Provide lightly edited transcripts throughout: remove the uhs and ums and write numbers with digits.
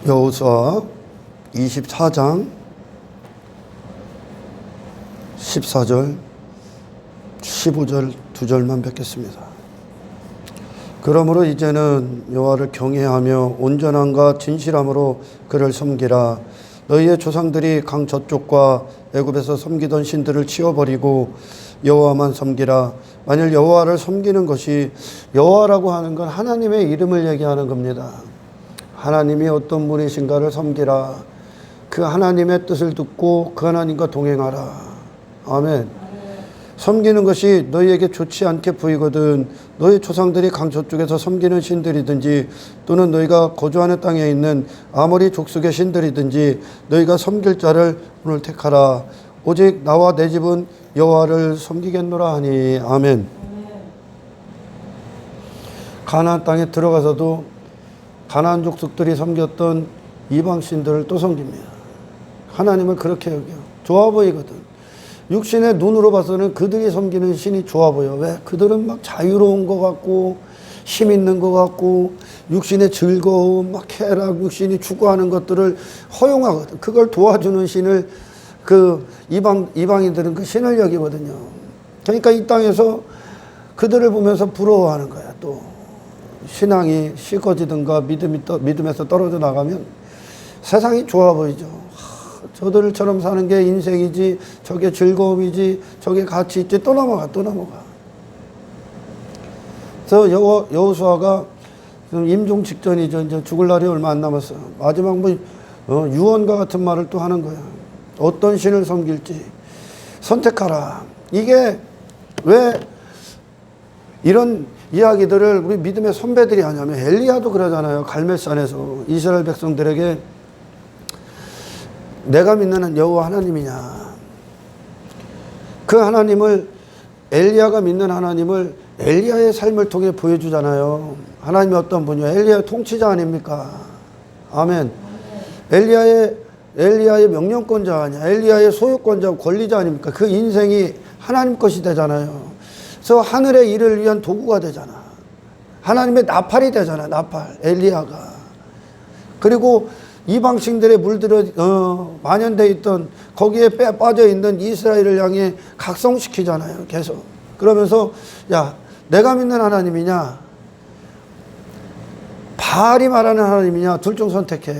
여호수아 24장 14절 15절 2절만 뵙겠습니다. 그러므로 이제는 여호와를 경외하며 온전함과 진실함으로 그를 섬기라. 너희의 조상들이 강 저쪽과 애굽에서 섬기던 신들을 치워버리고 여호와만 섬기라. 만일 여호와를 섬기는 것이, 여호와라고 하는 건 하나님의 이름을 얘기하는 겁니다. 하나님이 어떤 분이신가를 섬기라. 그 하나님의 뜻을 듣고 그 하나님과 동행하라. 아멘. 섬기는 것이 너희에게 좋지 않게 보이거든 너희 조상들이 강 저쪽에서 섬기는 신들이든지 또는 너희가 거주하는 땅에 있는 아모리 족속의 신들이든지 너희가 섬길 자를 오늘 택하라. 오직 나와 내 집은 여호와를 섬기겠노라 하니. 아멘. 가나안 땅에 들어가서도 가나안 족속들이 섬겼던 이방 신들을 또 섬깁니다. 하나님은 그렇게 여겨. 좋아 보이거든. 육신의 눈으로 봐서는 그들이 섬기는 신이 좋아 보여. 왜? 그들은 막 자유로운 것 같고 힘 있는 것 같고 육신의 즐거움, 막 쾌락, 육신이 추구하는 것들을 허용하거든. 그걸 도와주는 신을 그 이방인들은 그 신을 여기거든요. 그러니까 이 땅에서 그들을 보면서 부러워하는 거야. 또 신앙이 식어지든가 믿음에서 떨어져 나가면 세상이 좋아 보이죠. 저들처럼 사는 게 인생이지, 저게 즐거움이지, 저게 가치 있지. 또 넘어가. 그래서 여호수아가 임종 직전이죠. 이제 죽을 날이 얼마 안 남았어요. 마지막 유언과 같은 말을 또 하는 거야. 어떤 신을 섬길지 선택하라. 이게 왜 이런 이야기들을 우리 믿음의 선배들이 하냐면, 엘리야도 그러잖아요. 갈멜산에서 이스라엘 백성들에게 내가 믿는 여호와 하나님이냐. 그 하나님을, 엘리야가 믿는 하나님을 엘리야의 삶을 통해 보여주잖아요. 하나님이 어떤 분이요? 엘리야의 통치자 아닙니까? 아멘. 엘리야의 명령권자 아니야. 엘리야의 소유권자, 권리자 아닙니까? 그 인생이 하나님 것이 되잖아요. 그래서 하늘의 일을 위한 도구가 되잖아. 하나님의 나팔이 되잖아. 나팔. 엘리야가. 그리고 이방신들의 물들어 만연되어 있던, 거기에 빠져 있는 이스라엘을 향해 각성시키잖아요. 계속. 그러면서 야, 내가 믿는 하나님이냐, 바알이 말하는 하나님이냐, 둘 중 선택해.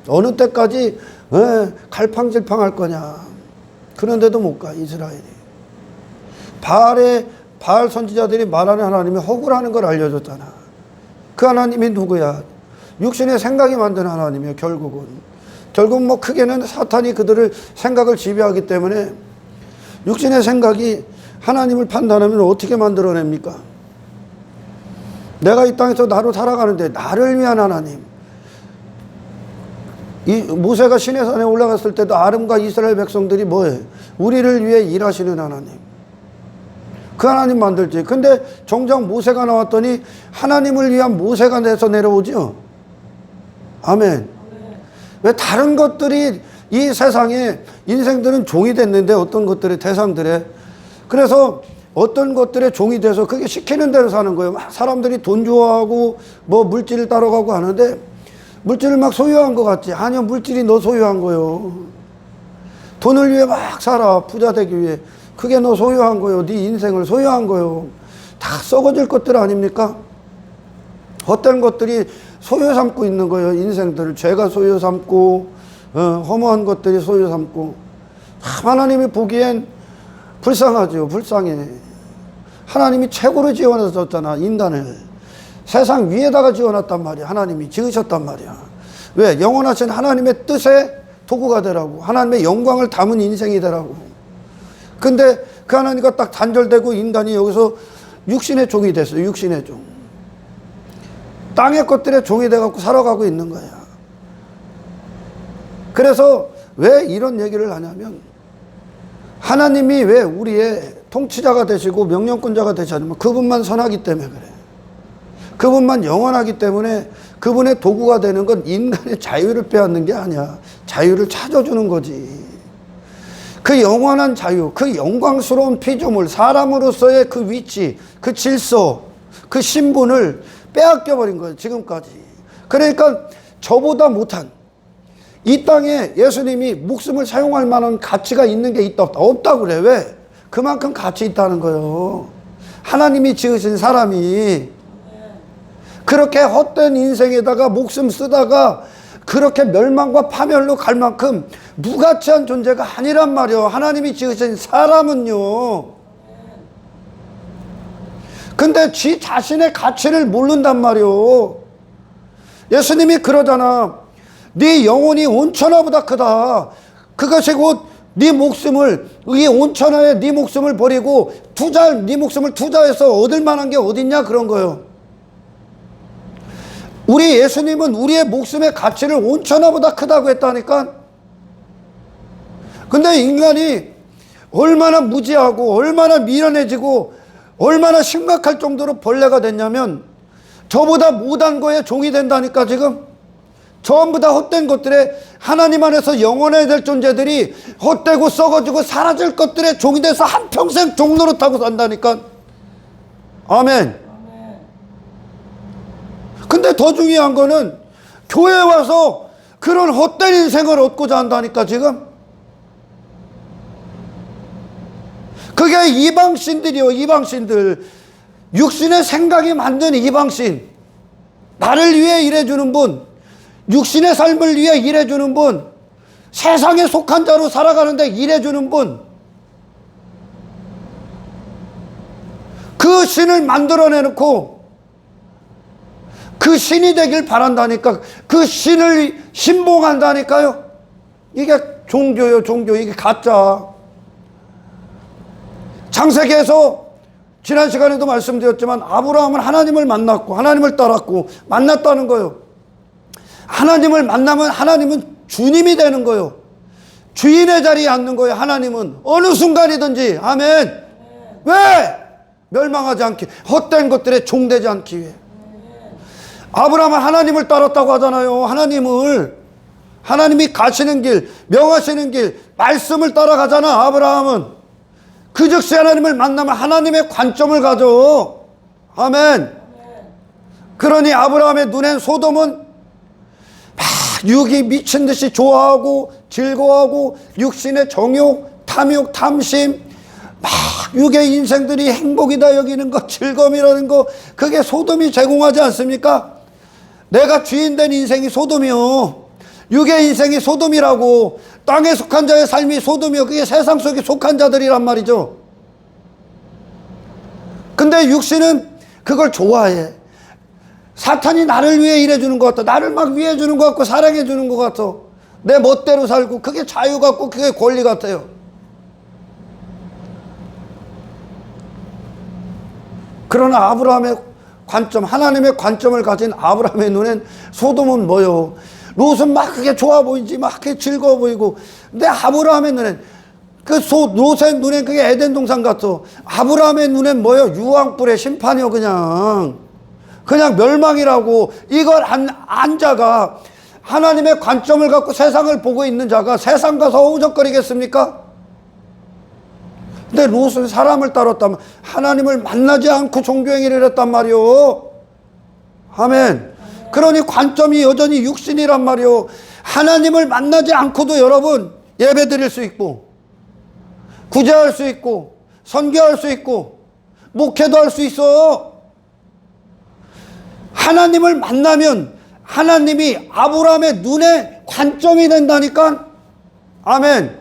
어느 때까지 갈팡질팡할 거냐. 그런데도 못 가, 이스라엘이. 바알 선지자들이 말하는 하나님이 허구라는 걸 알려줬잖아. 그 하나님이 누구야? 육신의 생각이 만드는 하나님이에요. 결국 뭐 크게는 사탄이 그들을 생각을 지배하기 때문에, 육신의 생각이 하나님을 판단하면 어떻게 만들어냅니까? 내가 이 땅에서 나로 살아가는데 나를 위한 하나님. 이 모세가 시내산에 올라갔을 때도 아름과 이스라엘 백성들이 뭐예요? 우리를 위해 일하시는 하나님. 그 하나님 만들지. 근데 정작 모세가 나왔더니 하나님을 위한 모세가 돼서 내려오죠. 아멘. 왜 다른 것들이 이 세상에, 인생들은 종이 됐는데 어떤 것들의 대상들에, 그래서 어떤 것들의 종이 돼서 그게 시키는 대로 사는 거예요. 막 사람들이 돈 좋아하고 뭐 물질을 따라가고 하는데, 물질을 막 소유한 것 같지. 아니요, 물질이 너 소유한 거요. 돈을 위해 막 살아. 부자 되기 위해. 그게 너 소유한 거요. 네 인생을 소유한 거요. 다 썩어질 것들 아닙니까? 헛된 것들이 소유 삼고 있는 거예요. 인생들을. 죄가 소유 삼고 허무한 것들이 소유 삼고. 하나님이 보기엔 불쌍하죠. 불쌍해. 하나님이 최고로 지어놨었잖아, 인간을. 세상 위에다가 지어놨단 말이야. 하나님이 지으셨단 말이야. 왜? 영원하신 하나님의 뜻의 도구가 되라고. 하나님의 영광을 담은 인생이 되라고. 근데 그 하나님과 딱 단절되고 인간이 여기서 육신의 종이 됐어요. 육신의 종. 땅의 것들의 종이 돼갖고 살아가고 있는 거야. 그래서 왜 이런 얘기를 하냐면, 하나님이 왜 우리의 통치자가 되시고 명령권자가 되시냐면 그분만 선하기 때문에 그래. 그분만 영원하기 때문에 그분의 도구가 되는 건 인간의 자유를 빼앗는 게 아니야. 자유를 찾아주는 거지. 그 영원한 자유, 그 영광스러운 피조물, 사람으로서의 그 위치, 그 질서, 그 신분을 빼앗겨버린 거예요. 지금까지. 그러니까 저보다 못한 이 땅에 예수님이 목숨을 사용할 만한 가치가 있는 게 있다 없다? 없다고 그래. 왜? 그만큼 가치 있다는 거예요. 하나님이 지으신 사람이 그렇게 헛된 인생에다가 목숨 쓰다가 그렇게 멸망과 파멸로 갈 만큼 무가치한 존재가 아니란 말이요. 하나님이 지으신 사람은요. 근데 지 자신의 가치를 모른단 말이요. 예수님이 그러잖아. 네 영혼이 온천하보다 크다. 그것이 곧 네 목숨을, 이 온천하에 네 목숨을 버리고 네 목숨을 투자해서 얻을 만한 게 어딨냐 그런 거예요. 우리 예수님은 우리의 목숨의 가치를 온천하보다 크다고 했다니까. 근데 인간이 얼마나 무지하고 얼마나 미련해지고 얼마나 심각할 정도로 벌레가 됐냐면 저보다 못한 거에 종이 된다니까. 지금 전부 다 헛된 것들에 하나님 안에서 영원해야 될 존재들이 헛되고 썩어지고 사라질 것들에 종이 돼서 한평생 종 노릇하고 산다니까. 아멘. 근데 더 중요한 거는 교회에 와서 그런 헛된 인생을 얻고자 한다니까. 지금 그게 이방신들이요. 이방신들, 육신의 생각이 만든 이방신, 나를 위해 일해주는 분, 육신의 삶을 위해 일해주는 분, 세상에 속한 자로 살아가는데 일해주는 분, 그 신을 만들어내놓고 그 신이 되길 바란다니까. 그 신을 신봉한다니까요. 이게 종교요. 종교. 이게 가짜. 창세기에서 지난 시간에도 말씀드렸지만 아브라함은 하나님을 만났고 하나님을 따랐고 만났다는 거예요. 하나님을 만나면 하나님은 주님이 되는 거예요. 주인의 자리에 앉는 거예요. 하나님은 어느 순간이든지. 아멘. 왜? 멸망하지 않기, 헛된 것들에 종되지 않기 위해. 아브라함은 하나님을 따랐다고 하잖아요. 하나님이 가시는 길, 명하시는 길, 말씀을 따라가잖아. 아브라함은 그 즉시 하나님을 만나면 하나님의 관점을 가져. 아멘. 그러니 아브라함의 눈엔 소돔은 막 육이 미친 듯이 좋아하고 즐거워하고 육신의 정욕, 탐욕, 탐심, 막 육의 인생들이 행복이다 여기는 거, 즐거움이라는 거, 그게 소돔이 제공하지 않습니까? 내가 주인된 인생이 소돔이요. 육의 인생이 소돔이라고. 땅에 속한 자의 삶이 소돔이요. 그게 세상 속에 속한 자들이란 말이죠. 근데 육신은 그걸 좋아해. 사탄이 나를 위해 일해주는 것 같아. 나를 막 위해주는 것 같고 사랑해주는 것 같아. 내 멋대로 살고 그게 자유 같고 그게 권리 같아요. 그러나 아브라함의 관점, 하나님의 관점을 가진 아브라함의 눈엔 소돔은 뭐요? 롯은 막 그게 좋아 보이지, 막 그게 즐거워 보이고. 근데 아브라함의 눈엔, 롯의 눈엔 그게 에덴 동산 같아. 아브라함의 눈엔 뭐요? 유황불의 심판이요. 그냥 멸망이라고. 이걸 안 자가, 하나님의 관점을 갖고 세상을 보고 있는 자가 세상 가서 허우적거리겠습니까? 근데 롯은 사람을 따랐다면 하나님을 만나지 않고 종교행위를 했단 말이요. 아멘. 그러니 관점이 여전히 육신이란 말이요. 하나님을 만나지 않고도 여러분 예배 드릴 수 있고 구제할 수 있고 선교할 수 있고 목회도 할 수 있어. 하나님을 만나면 하나님이 아브라함의 눈에 관점이 된다니까. 아멘.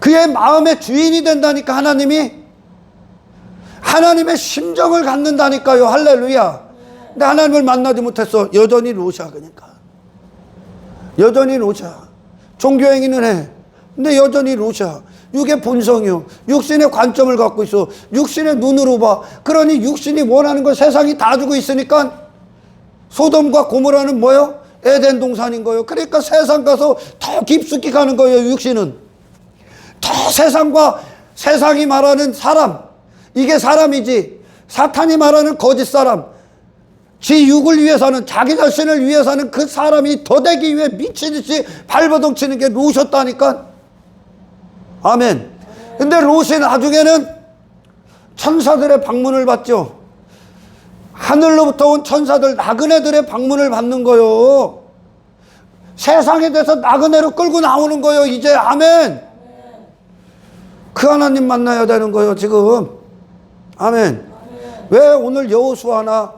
그의 마음의 주인이 된다니까. 하나님의 심정을 갖는다니까요. 할렐루야. 근데 하나님을 만나지 못했어. 여전히 롯이야. 그러니까 여전히 롯이야. 종교행위는 해. 근데 여전히 롯이야. 육의 본성이요. 육신의 관점을 갖고 있어. 육신의 눈으로 봐. 그러니 육신이 원하는 걸 세상이 다 주고 있으니까 소돔과 고모라는 뭐요? 에덴 동산인 거예요. 그러니까 세상 가서 더 깊숙이 가는 거예요. 육신은 더 세상이 말하는 사람, 이게 사람이지. 사탄이 말하는 거짓 사람, 지 육을 위해 사는, 자기 자신을 위해 사는 그 사람이 더 되기 위해 미치듯이 발버둥치는 게 롯이었다니까. 아멘. 근데 롯이 나중에는 천사들의 방문을 받죠. 하늘로부터 온 천사들, 나그네들의 방문을 받는 거요. 세상에 대해서 나그네로 끌고 나오는 거요. 이제 아멘. 그 하나님 만나야 되는 거요. 지금 아멘. 왜 오늘 여호수아나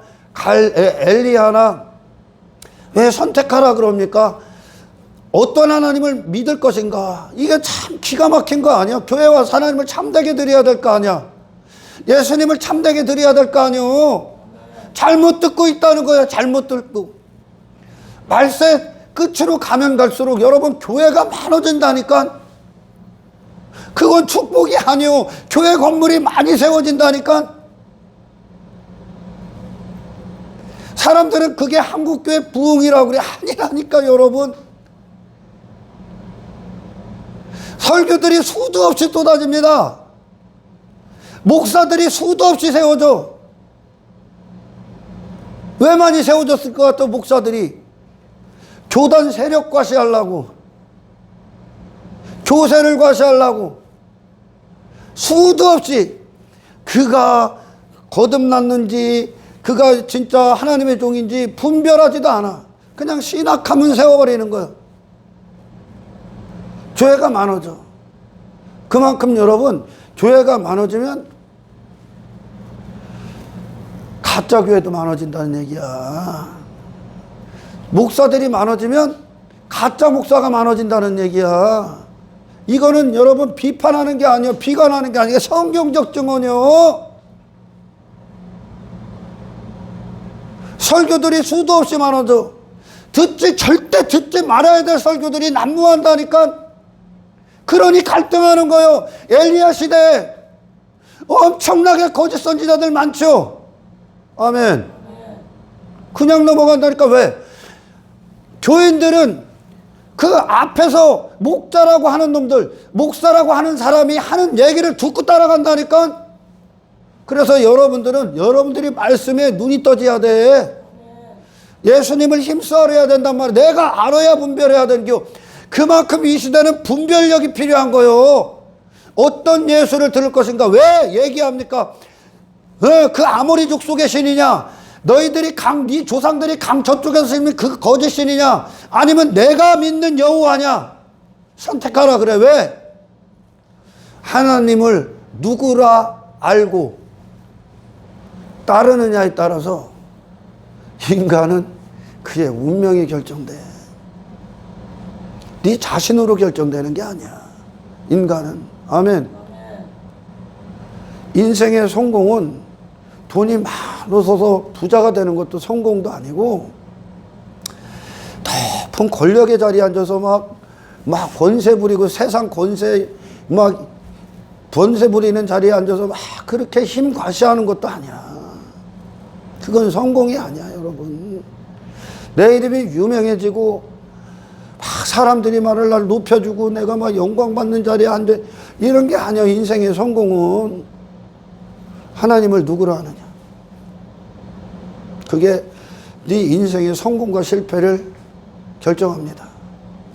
엘리야나 왜 선택하라 그럽니까? 어떤 하나님을 믿을 것인가? 이게 참 기가 막힌 거 아니야? 교회 와서 하나님을 참되게 드려야 될 거 아니야? 예수님을 참되게 드려야 될 거 아니요? 잘못 듣고 있다는 거야. 잘못 듣고. 말세 끝으로 가면 갈수록 여러분 교회가 많아진다니까. 그건 축복이 아니요. 교회 건물이 많이 세워진다니까. 사람들은 그게 한국교회 부흥이라고 그래. 아니라니까 여러분. 설교들이 수도 없이 쏟아집니다. 목사들이 수도 없이 세워져. 왜 많이 세워졌을 것 같아? 목사들이 교단 세력 과시하려고, 교세를 과시하려고 수도 없이. 그가 거듭났는지 그가 진짜 하나님의 종인지 분별하지도 않아. 그냥 신학하면 세워버리는 거야. 교회가 많아져. 그만큼 여러분 교회가 많아지면 가짜 교회도 많아진다는 얘기야. 목사들이 많아지면 가짜 목사가 많아진다는 얘기야. 이거는 여러분 비판하는 게 아니요, 비관하는 게 아니라 성경적 증언이요. 설교들이 수도 없이 많아져. 절대 듣지 말아야 될 설교들이 난무한다니까. 그러니 갈등하는 거요. 엘리야 시대에 엄청나게 거짓 선지자들 많죠. 아멘. 그냥 넘어간다니까. 왜? 교인들은 그 앞에서 목자라고 하는 놈들, 목사라고 하는 사람이 하는 얘기를 듣고 따라간다니까. 그래서 여러분들이 말씀에 눈이 떠져야 돼. 예수님을 힘써 알아야 된단 말이야. 내가 알아야 분별해야 되는 겨. 그만큼 이 시대는 분별력이 필요한 거요. 어떤 예수를 들을 것인가? 왜 얘기합니까? 그 아모리족 속의 신이냐? 너희들이 네 조상들이 저쪽에서 있는 그 거짓 신이냐? 아니면 내가 믿는 여호와냐? 선택하라 그래. 왜? 하나님을 누구라 알고 따르느냐에 따라서 인간은 그의 운명이 결정돼. 네 자신으로 결정되는 게 아니야. 인간은. 아멘. 인생의 성공은 돈이 많아서 부자가 되는 것도 성공도 아니고, 높은 권력의 자리에 앉아서 막 권세 부리고 세상 권세 부리는 자리에 앉아서 막 그렇게 힘 과시하는 것도 아니야. 그건 성공이 아니야, 여러분. 내 이름이 유명해지고 막 사람들이 말을 날 높여주고 내가 막 영광 받는 자리에 앉아, 이런 게 아니야. 인생의 성공은 하나님을 누구로 하느냐. 그게 네 인생의 성공과 실패를 결정합니다.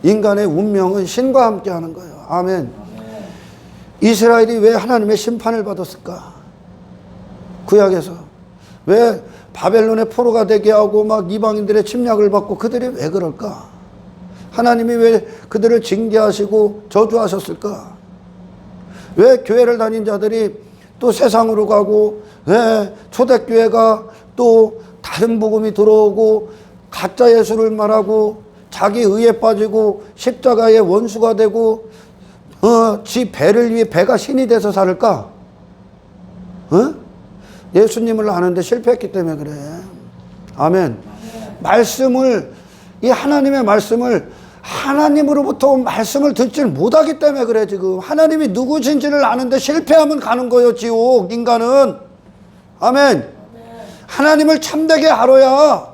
인간의 운명은 신과 함께 하는 거예요. 아멘. 이스라엘이 왜 하나님의 심판을 받았을까? 구약에서 왜 바벨론의 포로가 되게 하고 막 이방인들의 침략을 받고 그들이 왜 그럴까? 하나님이 왜 그들을 징계하시고 저주하셨을까? 왜 교회를 다닌 자들이 또 세상으로 가고, 왜 초대교회가 또 다른 복음이 들어오고 가짜 예수를 말하고 자기 의에 빠지고 십자가의 원수가 되고 지 배를 위해 배가 신이 돼서 살을까? 예수님을 아는데 실패했기 때문에 그래. 아멘. 이 하나님의 말씀을, 하나님으로부터 온 말씀을 듣질 못하기 때문에 그래. 지금 하나님이 누구신지를 아는데 실패하면 가는 거예요, 지옥. 인간은. 아멘. 하나님을 참되게 알아야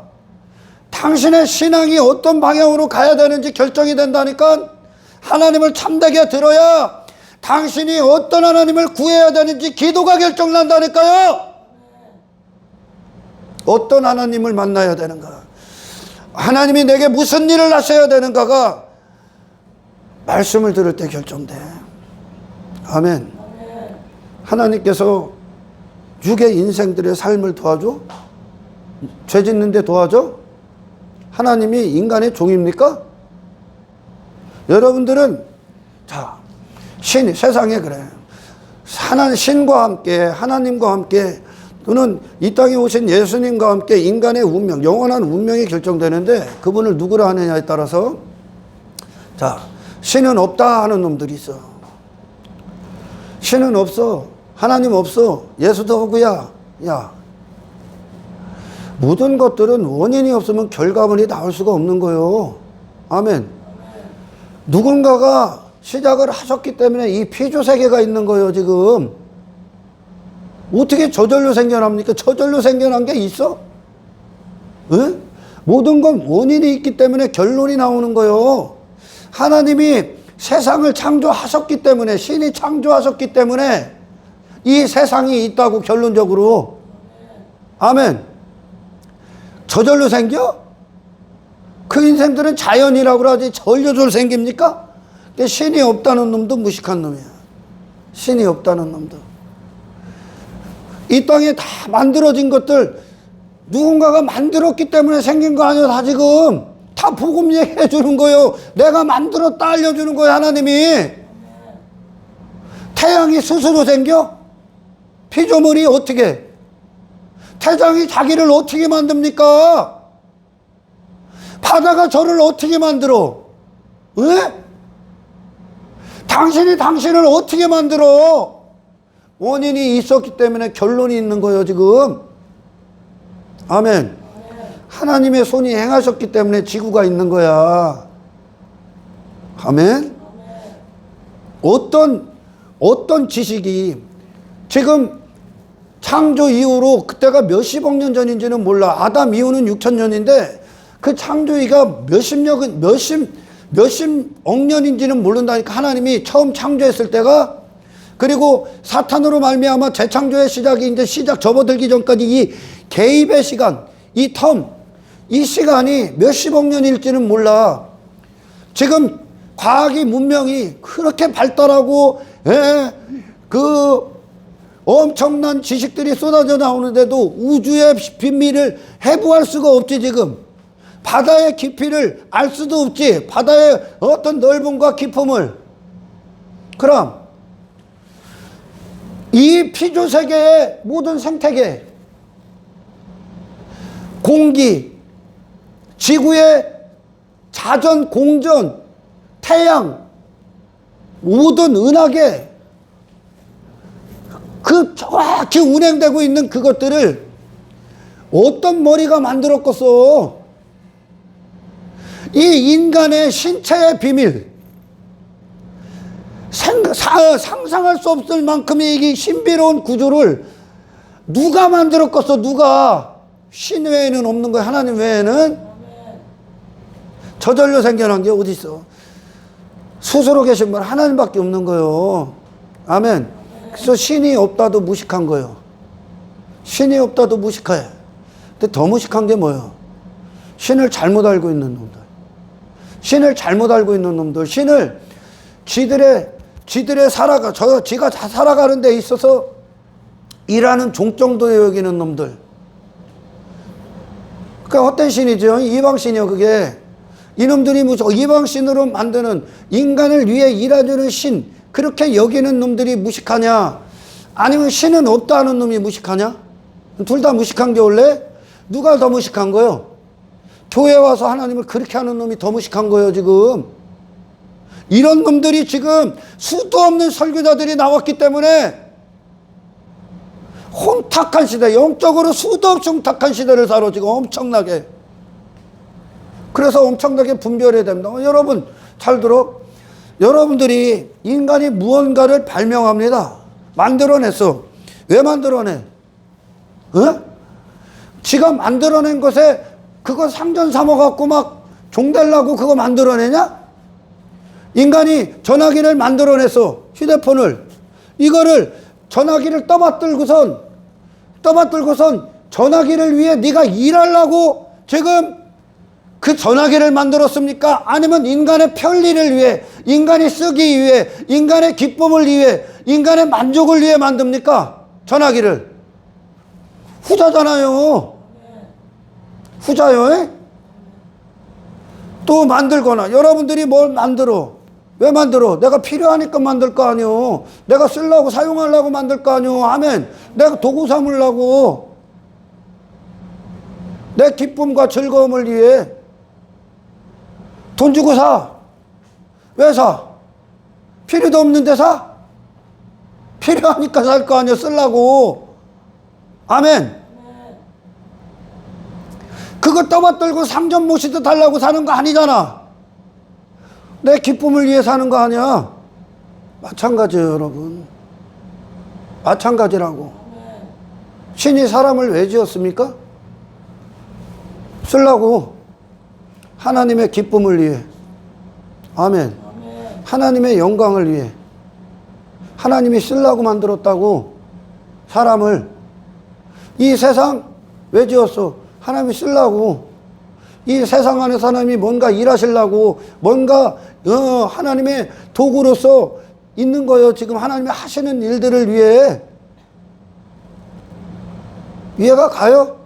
당신의 신앙이 어떤 방향으로 가야 되는지 결정이 된다니까. 하나님을 참되게 들어야 당신이 어떤 하나님을 구해야 되는지 기도가 결정난다니까요. 어떤 하나님을 만나야 되는가, 하나님이 내게 무슨 일을 하셔야 되는가가 말씀을 들을 때 결정돼. 아멘. 하나님께서 육의 인생들의 삶을 도와줘? 죄 짓는데 도와줘? 하나님이 인간의 종입니까? 여러분들은 자, 세상에 그래. 신과 함께, 하나님과 함께, 또는 이 땅에 오신 예수님과 함께 인간의 운명, 영원한 운명이 결정되는데 그분을 누구라 하느냐에 따라서 자, 신은 없다 하는 놈들이 있어. 신은 없어. 하나님 없어. 예수도 허구야. 야, 모든 것들은 원인이 없으면 결과물이 나올 수가 없는 거예요. 아멘. 누군가가 시작을 하셨기 때문에 이 피조세계가 있는 거예요, 지금. 어떻게 저절로 생겨납니까? 저절로 생겨난 게 있어? 응? 모든 건 원인이 있기 때문에 결론이 나오는 거예요. 하나님이 세상을 창조하셨기 때문에, 신이 창조하셨기 때문에 이 세상이 있다고, 결론적으로. 아멘. 저절로 생겨? 그 인생들은 자연이라고 하지 저절로 생깁니까? 신이 없다는 놈도 무식한 놈이야. 신이 없다는 놈도. 이 땅에 다 만들어진 것들 누군가가 만들었기 때문에 생긴 거 아니야. 다 지금 다 복음 얘기해 주는 거예요. 내가 만들었다 알려주는 거예요, 하나님이. 태양이 스스로 생겨? 피조물이 어떻게? 태양이 자기를 어떻게 만듭니까? 바다가 저를 어떻게 만들어? 왜? 당신이 당신을 어떻게 만들어? 원인이 있었기 때문에 결론이 있는 거예요, 지금. 아멘. 하나님의 손이 행하셨기 때문에 지구가 있는 거야. 아멘. 어떤 지식이 지금 창조 이후로, 그때가 몇십억 년 전인지는 몰라. 아담 이후는 6천년인데 그 창조기가 몇십억 년인지는 모른다니까. 하나님이 처음 창조했을 때가, 그리고 사탄으로 말미암아 재창조의 시작이 이제 접어들기 전까지 이 개입의 시간, 이 시간이 몇십억 년일지는 몰라. 지금 과학이, 문명이 그렇게 발달하고, 그 엄청난 지식들이 쏟아져 나오는데도 우주의 비밀을 해부할 수가 없지, 지금. 바다의 깊이를 알 수도 없지. 바다의 어떤 넓음과 깊음을. 그럼 이 피조세계의 모든 생태계, 공기, 지구의 자전, 공전, 태양, 모든 은하계, 그 정확히 운행되고 있는 그것들을 어떤 머리가 만들었겠어? 이 인간의 신체의 비밀, 상상할 수 없을 만큼의 이 신비로운 구조를 누가 만들었겠어? 누가? 신 외에는 없는 거야. 하나님 외에는. 저절로 생겨난 게 어디 있어? 스스로 계신 분 하나님밖에 없는 거예요. 아멘. 그래서 신이 없다도 무식한 거예요. 신이 없다도 무식해. 근데 더 무식한 게 뭐예요? 신을 잘못 알고 있는 놈들. 신을 잘못 알고 있는 놈들. 신을 지가 다 살아가는 데 있어서 일하는 종 정도에 여기는 놈들. 그러니까 헛된 신이죠. 이방신이요, 그게. 이놈들이 이방신으로 만드는, 인간을 위해 일해주는 신, 그렇게 여기는 놈들이 무식하냐? 아니면 신은 없다 하는 놈이 무식하냐? 둘 다 무식한 게 원래? 누가 더 무식한 거예요? 교회 와서 하나님을 그렇게 하는 놈이 더 무식한 거예요, 지금. 이런 놈들이 지금 수도 없는 설교자들이 나왔기 때문에 혼탁한 시대, 영적으로 수도 없이 혼탁한 시대를 살아, 지금 엄청나게. 그래서 엄청나게 분별해야 됩니다. 여러분, 잘 들어. 여러분들이 인간이 무언가를 발명합니다. 만들어냈어. 왜 만들어내? 지가 만들어낸 것에 그거 상전 삼아갖고 막 종되려고 그거 만들어내냐? 인간이 전화기를 만들어냈어. 휴대폰을. 이거를 전화기를 떠받들고선 전화기를 위해 네가 일하려고 지금 그 전화기를 만들었습니까? 아니면 인간의 편리를 위해, 인간이 쓰기 위해, 인간의 기쁨을 위해, 인간의 만족을 위해 만듭니까? 전화기를. 후자잖아요. 후자요. 에? 또 만들거나 여러분들이 뭘 만들어. 왜 만들어? 내가 필요하니까 만들 거 아니오. 내가 쓰려고 사용하려고 만들 거 아니오. 아멘. 내가 도구 삼으려고. 내 기쁨과 즐거움을 위해 돈 주고 사. 왜 사? 필요도 없는데 사? 필요하니까 살 거 아니야. 쓰려고. 아멘. 그거 떠받들고 상점 모시듯 하려고 사는 거 아니잖아. 내 기쁨을 위해 사는 거 아니야. 마찬가지예요, 여러분. 마찬가지라고. 신이 사람을 왜 지었습니까? 쓰려고. 하나님의 기쁨을 위해. 아멘. 하나님의 영광을 위해. 하나님이 쓰려고 만들었다고. 사람을. 이 세상 왜 지었어? 하나님이 쓰려고. 이 세상 안에서 하나님이 뭔가 일하시려고, 뭔가 하나님의 도구로서 있는 거예요. 지금 하나님이 하시는 일들을 위해. 이해가 가요?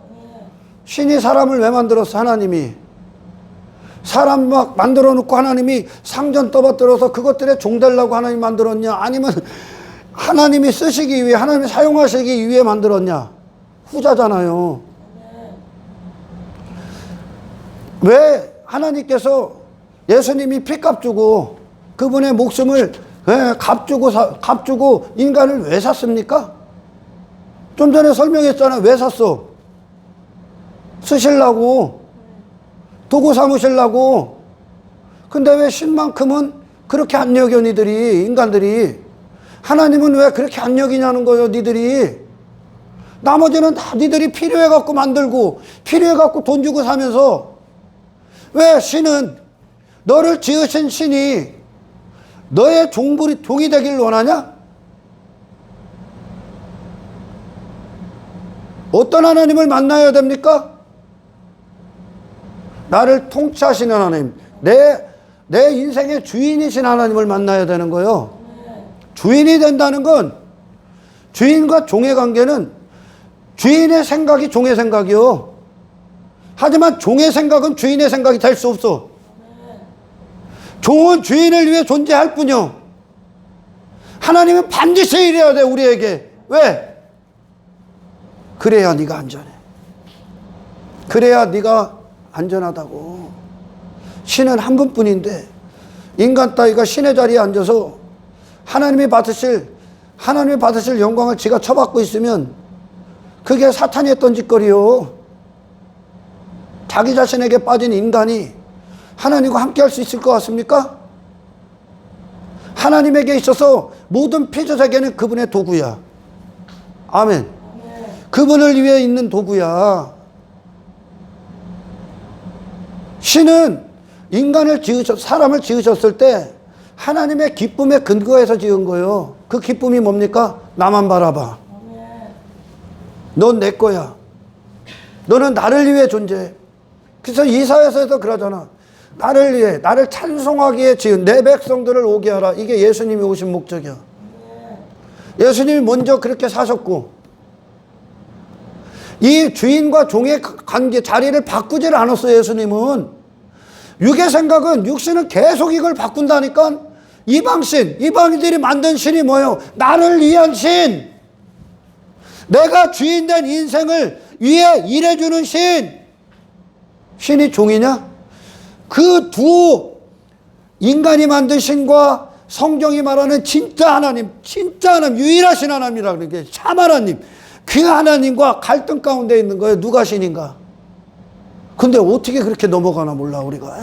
신이 사람을 왜 만들었어? 하나님이. 사람 막 만들어 놓고 하나님이 상전 떠받들어서 그것들에 종되려고 하나님 만들었냐? 아니면 하나님이 쓰시기 위해, 하나님이 사용하시기 위해 만들었냐? 후자잖아요. 왜 하나님께서 예수님이 피값 주고 그분의 목숨을 값 주고 인간을 왜 샀습니까? 좀 전에 설명했잖아. 왜 샀어? 쓰시려고. 도구 삼으시려고. 근데 왜 신만큼은 그렇게 안 여겨, 니들이, 인간들이. 하나님은 왜 그렇게 안 여기냐는 거예요, 니들이. 나머지는 다 니들이 필요해갖고 만들고, 필요해갖고 돈 주고 사면서. 왜 신은, 너를 지으신 신이 너의 종이 되길 원하냐? 어떤 하나님을 만나야 됩니까? 나를 통치하시는 하나님, 내 인생의 주인이신 하나님을 만나야 되는 거예요. 주인이 된다는 건, 주인과 종의 관계는 주인의 생각이 종의 생각이요. 하지만 종의 생각은 주인의 생각이 될 수 없어. 종은 주인을 위해 존재할 뿐이요. 하나님은 반드시 이래야 돼, 우리에게. 왜? 그래야 네가 안전해. 그래야 네가 안전하다고. 신은 한 분뿐인데 인간 따위가 신의 자리에 앉아서 하나님이 받으실 영광을 지가 처받고 있으면 그게 사탄이 했던 짓거리요. 자기 자신에게 빠진 인간이 하나님과 함께 할 수 있을 것 같습니까? 하나님에게 있어서 모든 피조세계는 그분의 도구야. 아멘. 그분을 위해 있는 도구야. 신은 사람을 지으셨을 때 하나님의 기쁨에 근거해서 지은 거예요. 그 기쁨이 뭡니까? 나만 바라봐. 넌 내 거야. 너는 나를 위해 존재해. 그래서 이사야서에서 그러잖아. 나를 위해, 나를 찬송하기에 지은 내 백성들을 오게 하라. 이게 예수님이 오신 목적이야. 예수님이 먼저 그렇게 사셨고, 이 주인과 종의 관계, 자리를 바꾸질 않았어요, 예수님은. 육의 생각은, 육신은 계속 이걸 바꾼다니까. 이방신, 이방인들이 만든 신이 뭐예요? 나를 위한 신. 내가 주인된 인생을 위해 일해주는 신. 신이 종이냐? 그 두 인간이 만든 신과 성경이 말하는 진짜 하나님, 유일하신 하나님이라고 그러는 게 참 하나님. 그 하나님과 갈등 가운데 있는 거예요. 누가 신인가? 근데 어떻게 그렇게 넘어가나 몰라, 우리가.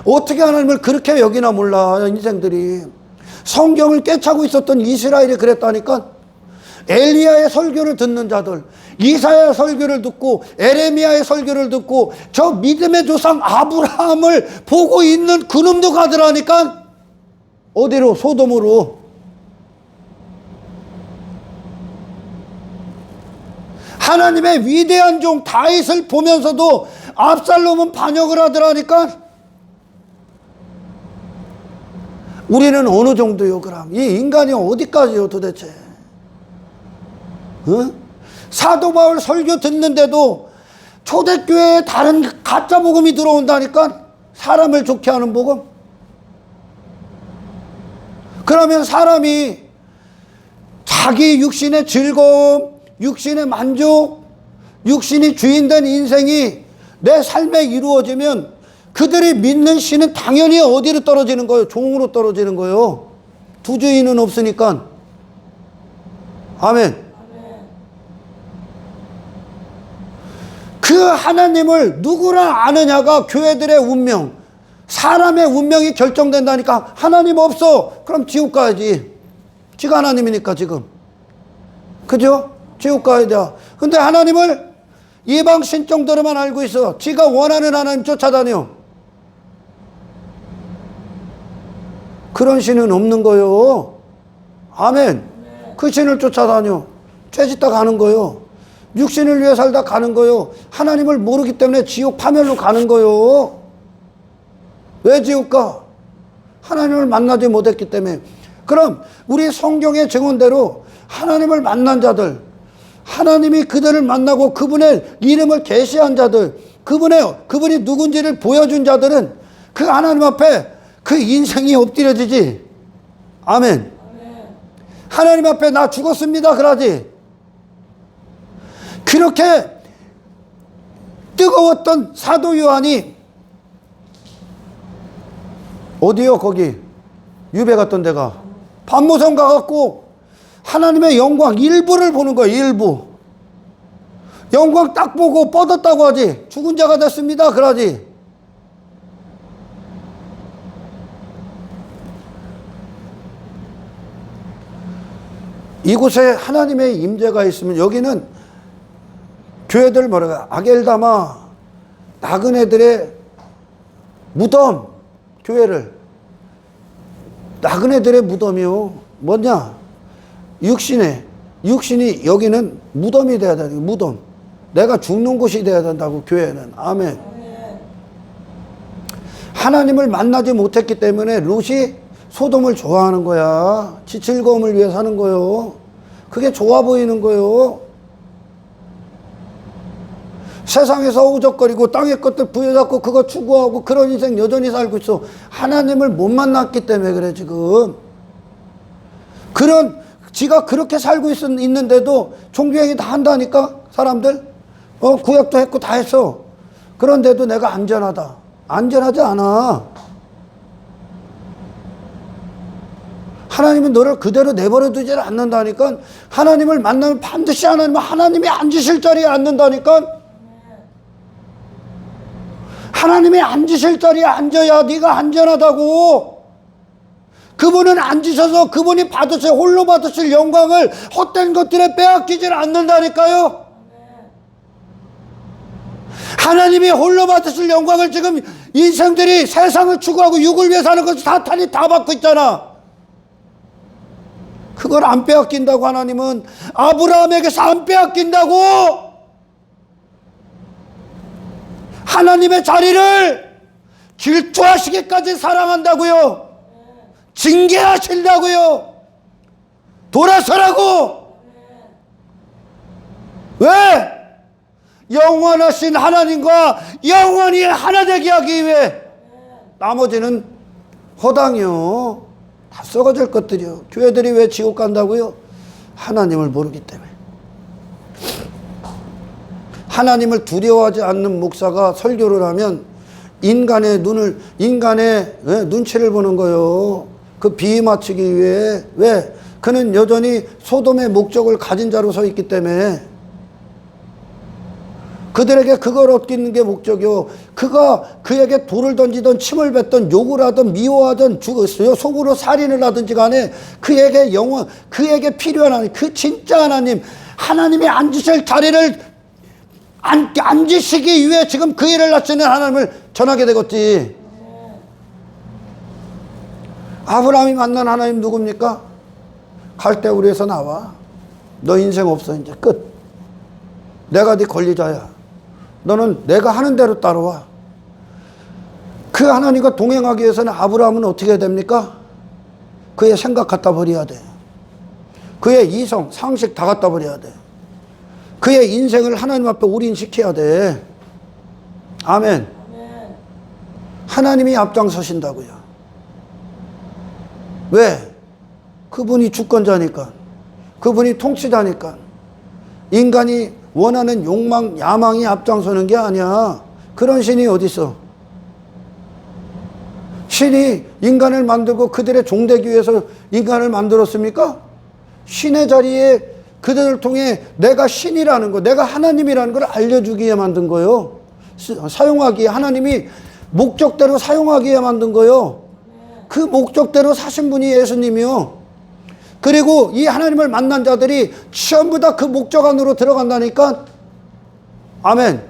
어떻게 하나님을 그렇게 여기나 몰라, 인생들이. 성경을 꿰차고 있었던 이스라엘이 그랬다니까. 엘리야의 설교를 듣는 자들, 이사야의 설교를 듣고 에레미야의 설교를 듣고 저 믿음의 조상 아브라함을 보고 있는 그놈도 가더라니까. 어디로? 소돔으로. 하나님의 위대한 종 다윗을 보면서도 압살롬은 반역을 하더라니까. 우리는 어느 정도요, 그럼? 이 인간이 어디까지요, 도대체? 어? 사도 바울 설교 듣는데도 초대교회에 다른 가짜 복음이 들어온다니까? 사람을 좋게 하는 복음? 그러면 사람이 자기 육신의 즐거움, 육신의 만족, 육신이 주인된 인생이 내 삶에 이루어지면 그들이 믿는 신은 당연히 어디로 떨어지는 거예요? 종으로 떨어지는 거예요. 두 주인은 없으니까. 아멘. 그 하나님을 누구나 아느냐가 교회들의 운명, 사람의 운명이 결정된다니까. 하나님 없어. 그럼 지옥 가야지. 지가 하나님이니까 지금. 그죠? 지옥 가야 돼. 근데 하나님을 이방 신종들만 알고 있어. 지가 원하는 하나님 쫓아다녀. 그런 신은 없는 거요. 아멘. 그 신을 쫓아다녀. 죄짓다 가는 거요. 육신을 위해 살다 가는 거요. 하나님을 모르기 때문에 지옥 파멸로 가는 거요. 왜 지옥 가? 하나님을 만나지 못했기 때문에. 그럼 우리 성경의 증언대로 하나님을 만난 자들, 하나님이 그들을 만나고 그분의 이름을 계시한 자들, 그분이 누군지를 보여준 자들은 그 하나님 앞에 그 인생이 엎드려지지. 아멘. 하나님 앞에 나 죽었습니다 그러지. 그렇게 뜨거웠던 사도 요한이 어디요? 거기 유배 갔던 데가 반모섬 가갖고 하나님의 영광 일부를 보는 거예요. 일부. 영광 딱 보고 뻗었다고 하지. 죽은 자가 됐습니다 그러지. 이곳에 하나님의 임재가 있으면 여기는 교회들 뭐라고 아겔다마 나그네들의 무덤. 교회를 나그네들의 무덤이요. 뭐냐? 육신이 여기는 무덤이 돼야 되는 무덤. 내가 죽는 곳이 돼야 된다고 교회는. 아멘. 하나님을 만나지 못했기 때문에 롯이 소돔을 좋아하는 거야. 지 즐거움을 위해 사는 거요. 그게 좋아 보이는 거요. 세상에서 우적거리고 땅의 것들 부여잡고 그거 추구하고 그런 인생 여전히 살고 있어. 하나님을 못 만났기 때문에 그래 지금. 지가 그렇게 살고 있는데도 종교행위 다 한다니까 사람들. 구약도 했고 다 했어. 그런데도 내가 안전하다. 안전하지 않아. 하나님은 너를 그대로 내버려 두지 않는다니까. 하나님을 만나면 반드시 하나님이 앉으실 자리에 앉는다니까. 하나님이 앉으실 자리에 앉아야 네가 안전하다고. 그분은 앉으셔서 그분이 홀로 받으실 영광을 헛된 것들에 빼앗기질 않는다니까요. 하나님이 홀로 받으실 영광을 지금 인생들이 세상을 추구하고 육을 위해 사는 것을 사탄이 다 받고 있잖아. 그걸 안 빼앗긴다고. 하나님은 아브라함에게서 안 빼앗긴다고. 하나님의 자리를 질투하시기까지 사랑한다고요. 징계하신다고요. 돌아서라고. 왜? 영원하신 하나님과 영원히 하나 되게 하기 위해. 나머지는 허당이요. 다 썩어질 것들이요. 교회들이 왜 지옥 간다고요? 하나님을 모르기 때문에. 하나님을 두려워하지 않는 목사가 설교를 하면 인간의 눈치를 보는 거요. 그 비위 맞추기 위해. 왜? 그는 여전히 소돔의 목적을 가진 자로 서 있기 때문에. 그들에게 그걸 얻기는 게 목적이요. 그에게 돌을 던지던 침을 뱉던 욕을 하던 미워하던 속으로 살인을 하든지 간에 그에게 필요한 하나님, 그 진짜 하나님이 앉으실 자리를 앉으시기 위해 지금 그 일을 하시는 하나님을 전하게 되겠지. 아브라함이 만난 하나님 누굽니까? 갈대우리에서 나와. 너 인생 없어 이제 끝. 내가 네 권리자야. 너는 내가 하는 대로 따라와. 그 하나님과 동행하기 위해서는 아브라함은 어떻게 해야 됩니까? 그의 생각 갖다 버려야 돼. 그의 이성, 상식 다 갖다 버려야 돼. 그의 인생을 하나님 앞에 올인시켜야 돼. 아멘. 하나님이 앞장서신다고요. 왜? 그분이 주권자니까. 그분이 통치자니까. 인간이 원하는 욕망, 야망이 앞장서는 게 아니야. 그런 신이 어디 있어? 신이 인간을 만들고 그들의 종되기 위해서 인간을 만들었습니까? 신의 자리에 그들을 통해 내가 신이라는 거, 내가 하나님이라는 걸 알려주기에 만든 거예요. 사용하기에, 하나님이 목적대로 사용하기에 만든 거예요. 그 목적대로 사신 분이 예수님이요. 그리고 이 하나님을 만난 자들이 전부 다 그 목적 안으로 들어간다니까. 아멘.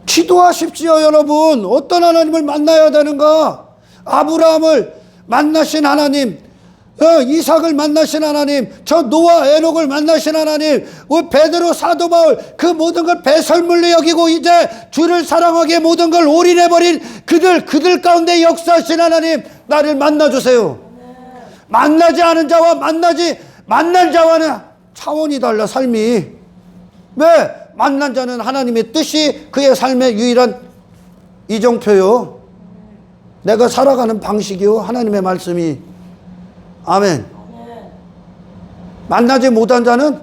기도하십시오, 여러분. 어떤 하나님을 만나야 되는가? 아브라함을 만나신 하나님, 이삭을 만나신 하나님, 저 노아 에녹을 만나신 하나님, 베드로 사도 바울, 그 모든 걸 배설물로 여기고 이제 주를 사랑하기에 모든 걸 올인해버린 그들 가운데 역사하신 하나님, 나를 만나주세요. 만나지 않은 자와 만난 자와는 차원이 달라, 삶이. 왜? 만난 자는 하나님의 뜻이 그의 삶의 유일한 이정표요. 내가 살아가는 방식이요, 하나님의 말씀이. 아멘. 만나지 못한 자는,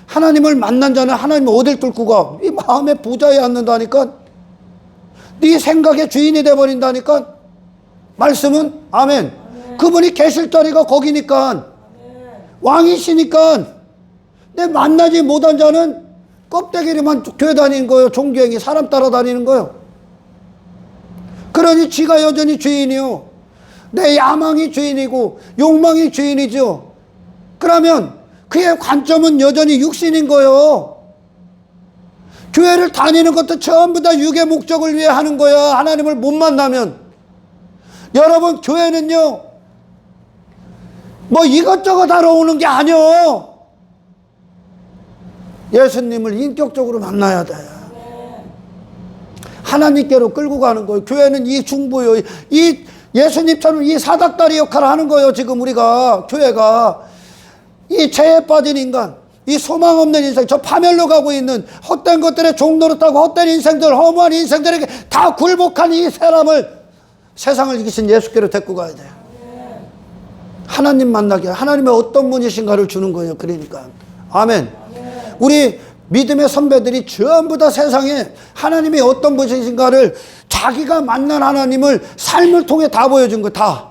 하나님을 만난 자는 하나님 어딜 뚫고 가? 이 마음의 보좌에 앉는다니까. 네 생각의 주인이 돼버린다니까. 말씀은 아멘. 그분이 계실 자리가 거기니까. 왕이시니까. 내 만나지 못한 자는 껍데기로만 되어 다니는 거예요. 종교행위, 사람 따라다니는 거예요. 그러니 지가 여전히 주인이요, 내 야망이 주인이고 욕망이 주인이죠. 그러면 그의 관점은 여전히 육신인 거예요. 교회를 다니는 것도 전부 다 육의 목적을 위해 하는 거야. 하나님을 못 만나면. 여러분, 교회는요, 뭐 이것저것 하러 오는 게 아니요, 예수님을 인격적으로 만나야 돼. 하나님께로 끌고 가는 거예요. 교회는 이 중보요, 이 예수님처럼 이 사닥다리 역할을 하는 거예요. 지금 우리가, 교회가 이 죄에 빠진 인간, 이 소망 없는 인생, 저 파멸로 가고 있는 헛된 것들에 종노릇하고 헛된 인생들, 허무한 인생들에게 다 굴복한 이 사람을, 세상을 이기신 예수께로 데리고 가야 돼요. 하나님 만나게, 하나님의 어떤 분이신가를 주는 거예요. 그러니까 아멘. 우리 믿음의 선배들이 전부 다 세상에 하나님이 어떤 분이신가를, 자기가 만난 하나님을 삶을 통해 다 보여준 거, 다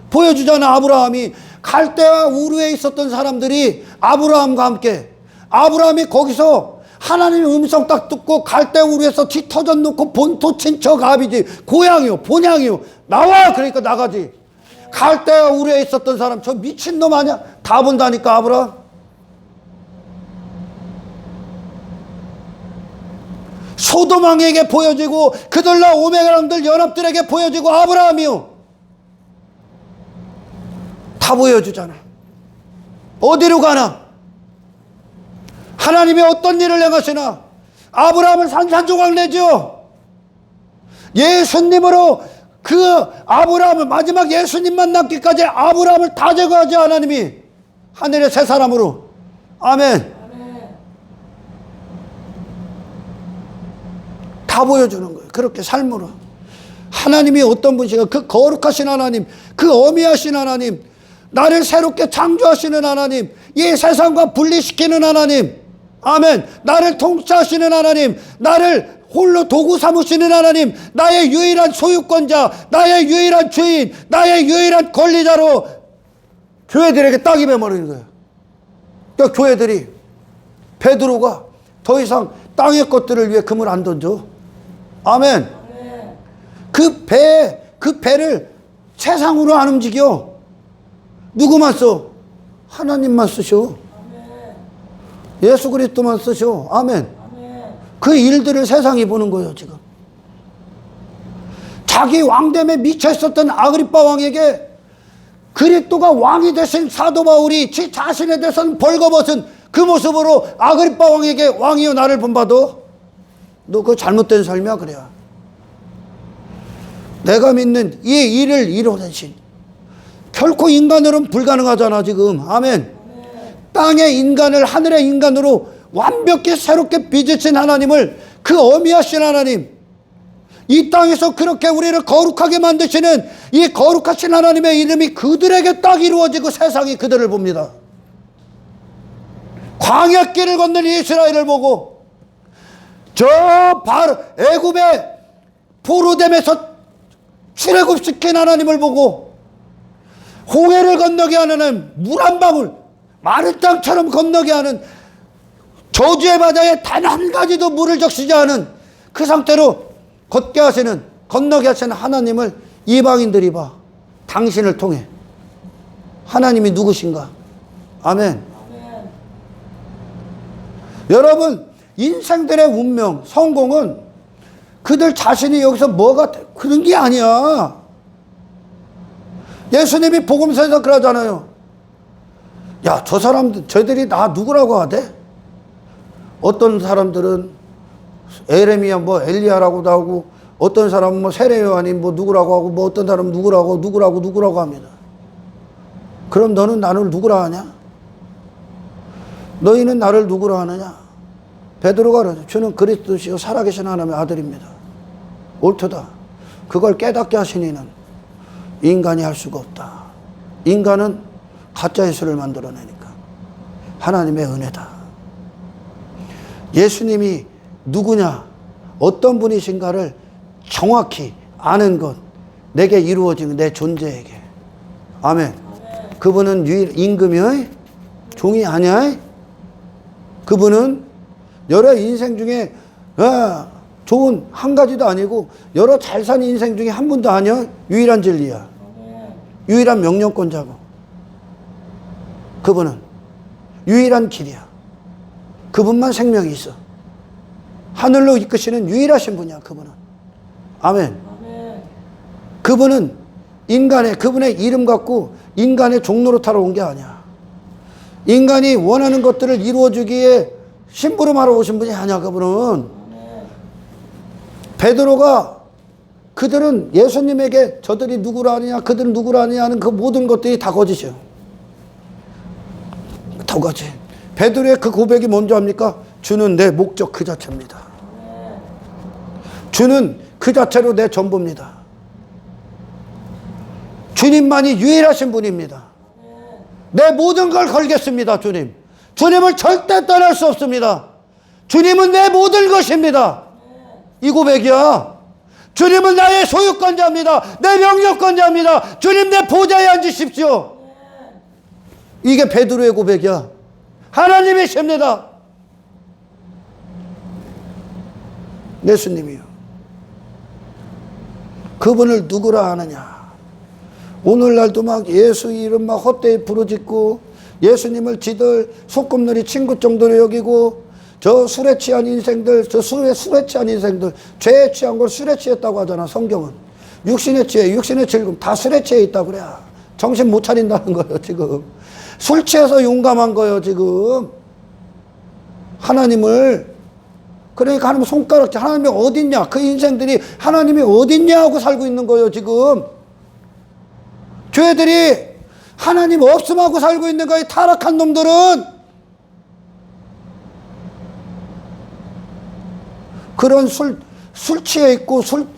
보여주잖아. 아브라함이, 갈대와 우르에 있었던 사람들이 아브라함과 함께, 아브라함이 거기서 하나님의 음성 딱 듣고 갈대 우르에서 뒤터져 놓고 본토 친척 아비지, 고향이요, 본향이요, 나와. 그러니까 나가지. 갈대와 우르에 있었던 사람, 저 미친놈 아니야? 다 본다니까. 아브라함 소돔 왕에게 보여지고 그들과 오메가람들 연합들에게 보여지고, 아브라함이요, 다 보여주잖아. 어디로 가나, 하나님이 어떤 일을 행하시나, 아브라함을 산산조각 내죠. 예수님으로 그 아브라함을, 마지막 예수님 만남기까지 아브라함을 다 제거하지, 하나님이 하늘의 새 사람으로. 아멘. 다 보여주는 거예요. 그렇게 삶으로. 하나님이 어떤 분이신가, 그 거룩하신 하나님, 그 어미하신 하나님, 나를 새롭게 창조하시는 하나님, 이 세상과 분리시키는 하나님. 아멘. 나를 통치하시는 하나님, 나를 홀로 도구 삼으시는 하나님, 나의 유일한 소유권자, 나의 유일한 주인, 나의 유일한 권리자로 교회들에게 딱 입에버리는 거예요. 그러니까 교회들이, 베드로가 더 이상 땅의 것들을 위해 금을 안 던져. 아멘. 그 배를 세상으로 안 움직여. 누구만 써? 하나님만 쓰셔. 예수 그리스도만 쓰셔. 아멘. 그 일들을 세상이 보는 거예요, 지금. 자기 왕됨에 미쳐 있었던 아그리빠 왕에게 그리스도가 왕이 되신 사도 바울이 지 자신에 대해서는 벌거벗은 그 모습으로 아그리빠 왕에게, 왕이여 나를 본받아. 너 그거 잘못된 삶이야. 그래야 내가 믿는 이 일을 이루어내신, 결코 인간으로는 불가능하잖아 지금. 아멘. 땅의 인간을 하늘의 인간으로 완벽히 새롭게 빚으신 하나님을, 그 어미하신 하나님, 이 땅에서 그렇게 우리를 거룩하게 만드시는 이 거룩하신 하나님의 이름이 그들에게 딱 이루어지고 세상이 그들을 봅니다. 광야길을 걷는 이스라엘을 보고 저 바로 애굽의 포로됨에서 출애굽시킨 하나님을 보고 홍해를 건너게 하는 물 한 방울 마른 땅처럼 건너게 하는 저주의 바다에 단 한 가지도 물을 적시지 않은 그 상태로 걷게 하시는 건너게 하시는 하나님을 이방인들이 봐. 당신을 통해 하나님이 누구신가? 아멘. 여러분, 인생들의 운명, 성공은 그들 자신이 여기서 뭐가 그런 게 아니야. 예수님이 복음서에서 그러잖아요. 야, 저 사람들, 저들이 나 누구라고 하대? 어떤 사람들은 에레미야 뭐 엘리야라고도 하고, 어떤 사람은 뭐 세례 요한이 뭐 누구라고 하고, 뭐 어떤 사람은 누구라고 합니다. 그럼 너는 나를 누구라 하냐? 너희는 나를 누구라 하느냐? 베드로가 그러죠. 주는 그리스도시요 살아계신 하나님의 아들입니다. 옳도다. 그걸 깨닫게 하신 이는 인간이 할 수가 없다. 인간은 가짜 예수를 만들어내니까. 하나님의 은혜다. 예수님이 누구냐, 어떤 분이신가를 정확히 아는 것, 내게 이루어진 내 존재에게. 아멘. 그분은 유일 임금이요, 종이 아니야. 그분은 여러 인생 중에 좋은 한 가지도 아니고 여러 잘 사는 인생 중에 한 분도 아니야. 유일한 진리야. 유일한 명령권자고. 그분은 유일한 길이야. 그분만 생명이 있어. 하늘로 이끄시는 유일하신 분이야. 그분은. 아멘. 그분은 그분의 이름 갖고 인간의 종로로 타러 온 게 아니야. 인간이 원하는 것들을 이루어주기에 심부름하러 오신 분이 아니야. 그분은. 베드로가 그들은 예수님에게 저들이 누구라 하느냐, 그들은 누구라 하느냐 하는 그 모든 것들이 다 거짓이에요. 다 거짓. 베드로의 그 고백이 뭔지 압니까? 주는 내 목적 그 자체입니다. 주는 그 자체로 내 전부입니다. 주님만이 유일하신 분입니다. 내 모든 걸 걸겠습니다. 주님. 주님을 절대 떠날 수 없습니다. 주님은 내 모든 것입니다. 이 고백이야. 주님은 나의 소유권자입니다. 내 명령권자입니다. 주님 내 보좌에 앉으십시오. 이게 베드로의 고백이야. 하나님이십니다. 예수님이요. 그분을 누구라 하느냐. 오늘날도 막 예수 이름 막 헛되이 부르짖고 예수님을 지들 소꿉놀이 친구 정도로 여기고 저 술에 취한 인생들, 술에 취한 인생들, 죄에 취한 걸 술에 취했다고 하잖아. 성경은 육신에 취해, 육신의 즐거움 다 술에 취해 있다고 그래. 정신 못 차린다는 거예요. 지금 술 취해서 용감한 거예요. 지금 하나님을, 그러니까 하나님 손가락질, 하나님이 어딨냐, 그 인생들이 하나님이 어딨냐 하고 살고 있는 거예요. 지금 죄들이 하나님 없음 하고 살고 있는 거예요. 타락한 놈들은. 그런 술 취해 있고 술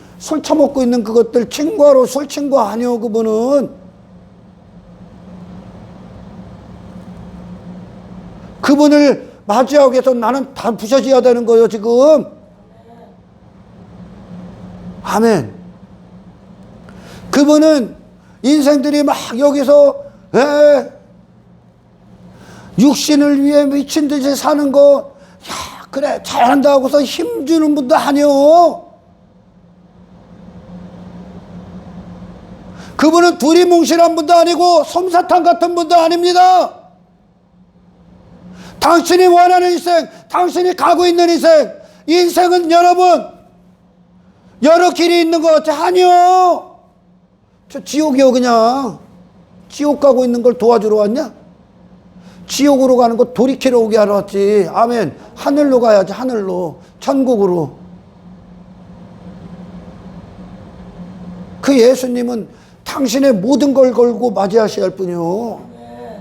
처먹고 있는 그것들 친구하러 술 친구 아니요. 그분은 그분을 맞이하기 위해서 나는 다 부셔져야 되는 거예요. 지금. 아멘. 그분은 인생들이 막 여기서 육신을 위해 미친 듯이 사는 거, 야 그래 잘한다 하고서 힘주는 분도 아니요. 그분은 두리뭉실한 분도 아니고 솜사탕 같은 분도 아닙니다. 당신이 원하는 인생, 당신이 가고 있는 인생은 여러분 여러 길이 있는 것 같아. 아니요. 저 지옥이요. 그냥 지옥 가고 있는 걸 도와주러 왔냐? 지옥으로 가는 거 돌이키러 오게 하러 왔지. 아멘. 하늘로 가야지. 하늘로, 천국으로. 그 예수님은 당신의 모든 걸 걸고 맞이하셔야 할 뿐이요.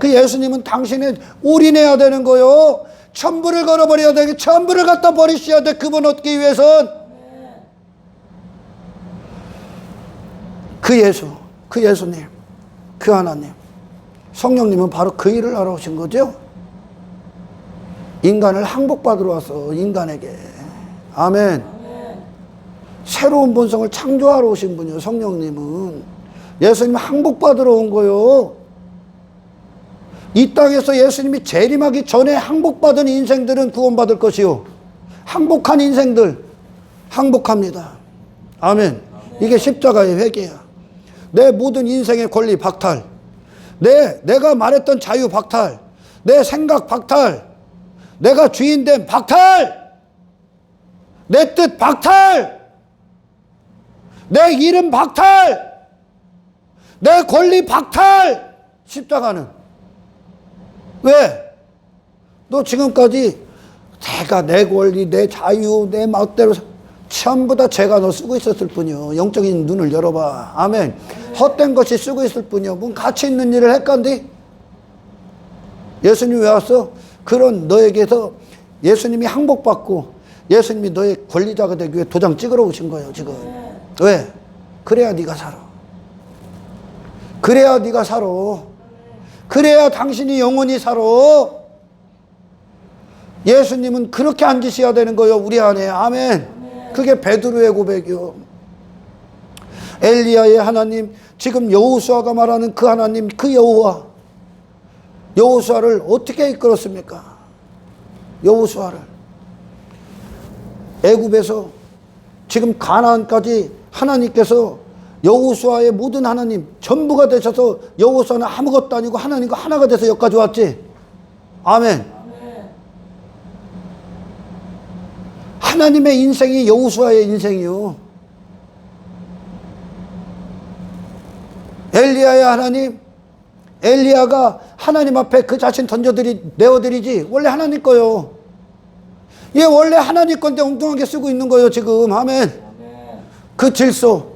그 예수님은 당신의 올인해야 되는 거요. 전부를 걸어버려야 돼. 전부를 갖다 버리셔야 돼. 그분 얻기 위해선. 그 예수, 그 예수님, 그 하나님, 성령님은 바로 그 일을 하러 오신 거죠. 인간을 항복받으러 왔어, 인간에게. 아멘. 새로운 본성을 창조하러 오신 분이요, 성령님은. 예수님은 항복받으러 온 거요. 이 땅에서 예수님이 재림하기 전에 항복받은 인생들은 구원받을 것이요, 항복한 인생들 항복합니다. 아멘. 이게 십자가의 회개야. 내 모든 인생의 권리 박탈, 내가 말했던 자유 박탈, 내 생각 박탈, 내가 주인됨 박탈, 내 뜻 박탈, 내 이름 박탈, 내 권리 박탈. 십자가는 왜? 너 지금까지 내가 내 권리, 내 자유, 내 마음대로 전부 다 죄가 너 쓰고 있었을 뿐이요. 영적인 눈을 열어봐. 아멘. 헛된 것이 쓰고 있을 뿐이요. 뭔 가치 있는 일을 했간디? 예수님이 왜 왔어? 그런 너에게서 예수님이 항복받고 예수님이 너의 권리자가 되기 위해 도장 찍으러 오신 거예요, 지금. 왜? 그래야 네가 살아. 그래야 네가 살아. 그래야 당신이 영원히 살아. 예수님은 그렇게 앉으셔야 되는 거예요, 우리 안에. 아멘. 그게 베드로의 고백이요. 엘리야의 하나님, 지금 여호수아가 말하는 그 하나님, 그 여호와, 여호수아를 어떻게 이끌었습니까? 여호수아를 애굽에서 지금 가나안까지 하나님께서 여호수아의 모든 하나님 전부가 되셔서 여호수아는 아무것도 아니고 하나님과 하나가 돼서 여기까지 왔지. 아멘. 하나님의 인생이 여호수아의 인생이요. 엘리야의 하나님, 엘리야가 하나님 앞에 그 자신 내어드리지 원래 하나님 거요. 얘 원래 하나님 건데 엉뚱하게 쓰고 있는 거예요, 지금. 아멘. 그 질서,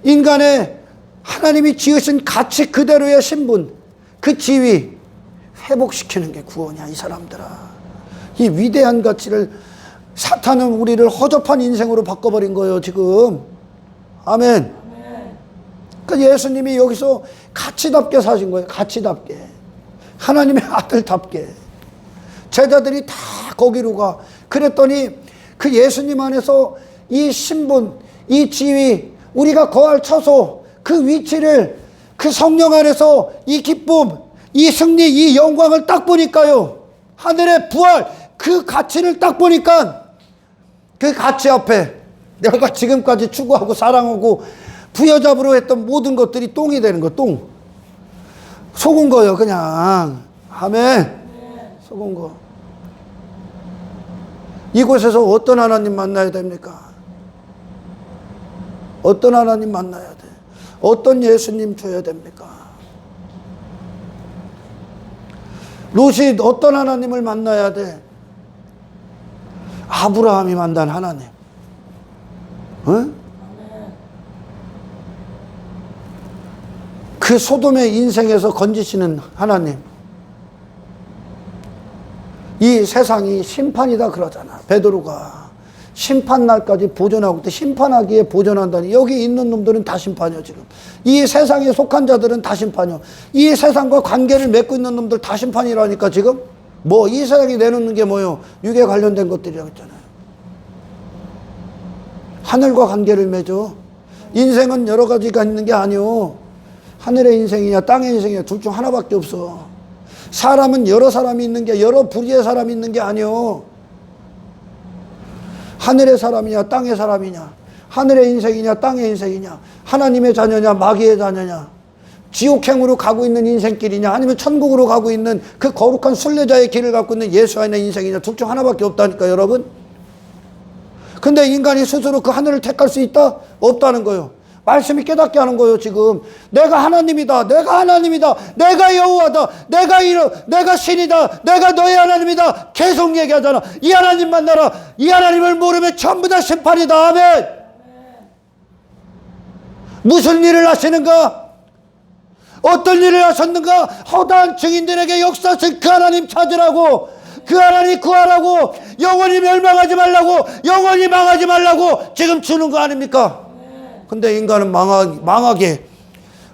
인간의 하나님이 지으신 가치 그대로의 신분, 그 지위 회복시키는 게 구원이야, 이 사람들아. 이 위대한 가치를 사탄은 우리를 허접한 인생으로 바꿔버린 거예요, 지금. 아멘. 그러니까 예수님이 여기서 가치답게 사신 거예요, 가치답게. 하나님의 아들답게. 제자들이 다 거기로 가. 그랬더니 그 예수님 안에서 이 신분, 이 지위, 우리가 거할 처소, 그 위치를, 그 성령 안에서 이 기쁨, 이 승리, 이 영광을 딱 보니까요, 하늘의 부활, 그 가치를 딱 보니까 그 가치 앞에 내가 지금까지 추구하고 사랑하고 부여잡으러 했던 모든 것들이 똥이 되는 거, 똥. 속은 거예요, 그냥. 아멘. 속은 거. 이곳에서 어떤 하나님 만나야 됩니까? 어떤 하나님 만나야 돼? 어떤 예수님 줘야 됩니까? 롯이 어떤 하나님을 만나야 돼? 아브라함이 만난 하나님. 어? 그 소돔의 인생에서 건지시는 하나님. 이 세상이 심판이다 그러잖아, 베드로가. 심판날까지 보존하고 있대. 심판하기에 보존한다니. 여기 있는 놈들은 다 심판이요, 지금. 이 세상에 속한 자들은 다 심판이요. 이 세상과 관계를 맺고 있는 놈들 다 심판이라니까, 지금. 뭐 이 세상이 내놓는 게 뭐요? 육에 관련된 것들이라고 했잖아요. 하늘과 관계를 맺어. 인생은 여러 가지가 있는 게 아니요. 하늘의 인생이냐 땅의 인생이냐 둘 중 하나밖에 없어. 사람은 여러 사람이 있는 게, 여러 부류의 사람이 있는 게 아니요. 하늘의 사람이냐 땅의 사람이냐, 하늘의 인생이냐 땅의 인생이냐, 하나님의 자녀냐 마귀의 자녀냐, 지옥행으로 가고 있는 인생길이냐 아니면 천국으로 가고 있는 그 거룩한 순례자의 길을 갖고 있는 예수 안의 인생이냐, 둘 중 하나밖에 없다니까, 여러분. 근데 인간이 스스로 그 하늘을 택할 수 있다? 없다는 거예요. 말씀이 깨닫게 하는 거예요, 지금. 내가 하나님이다, 내가 하나님이다, 내가 여호와다, 내가 신이다, 내가 너의 하나님이다 계속 얘기하잖아. 이 하나님 만나라. 이 하나님을 모르면 전부 다 심판이다. 아멘. 무슨 일을 하시는가? 어떤 일을 하셨는가? 허다한 증인들에게 역사하신 그 하나님 찾으라고, 그 하나님 구하라고, 영원히 멸망하지 말라고, 영원히 망하지 말라고 지금 주는 거 아닙니까? 근데 인간은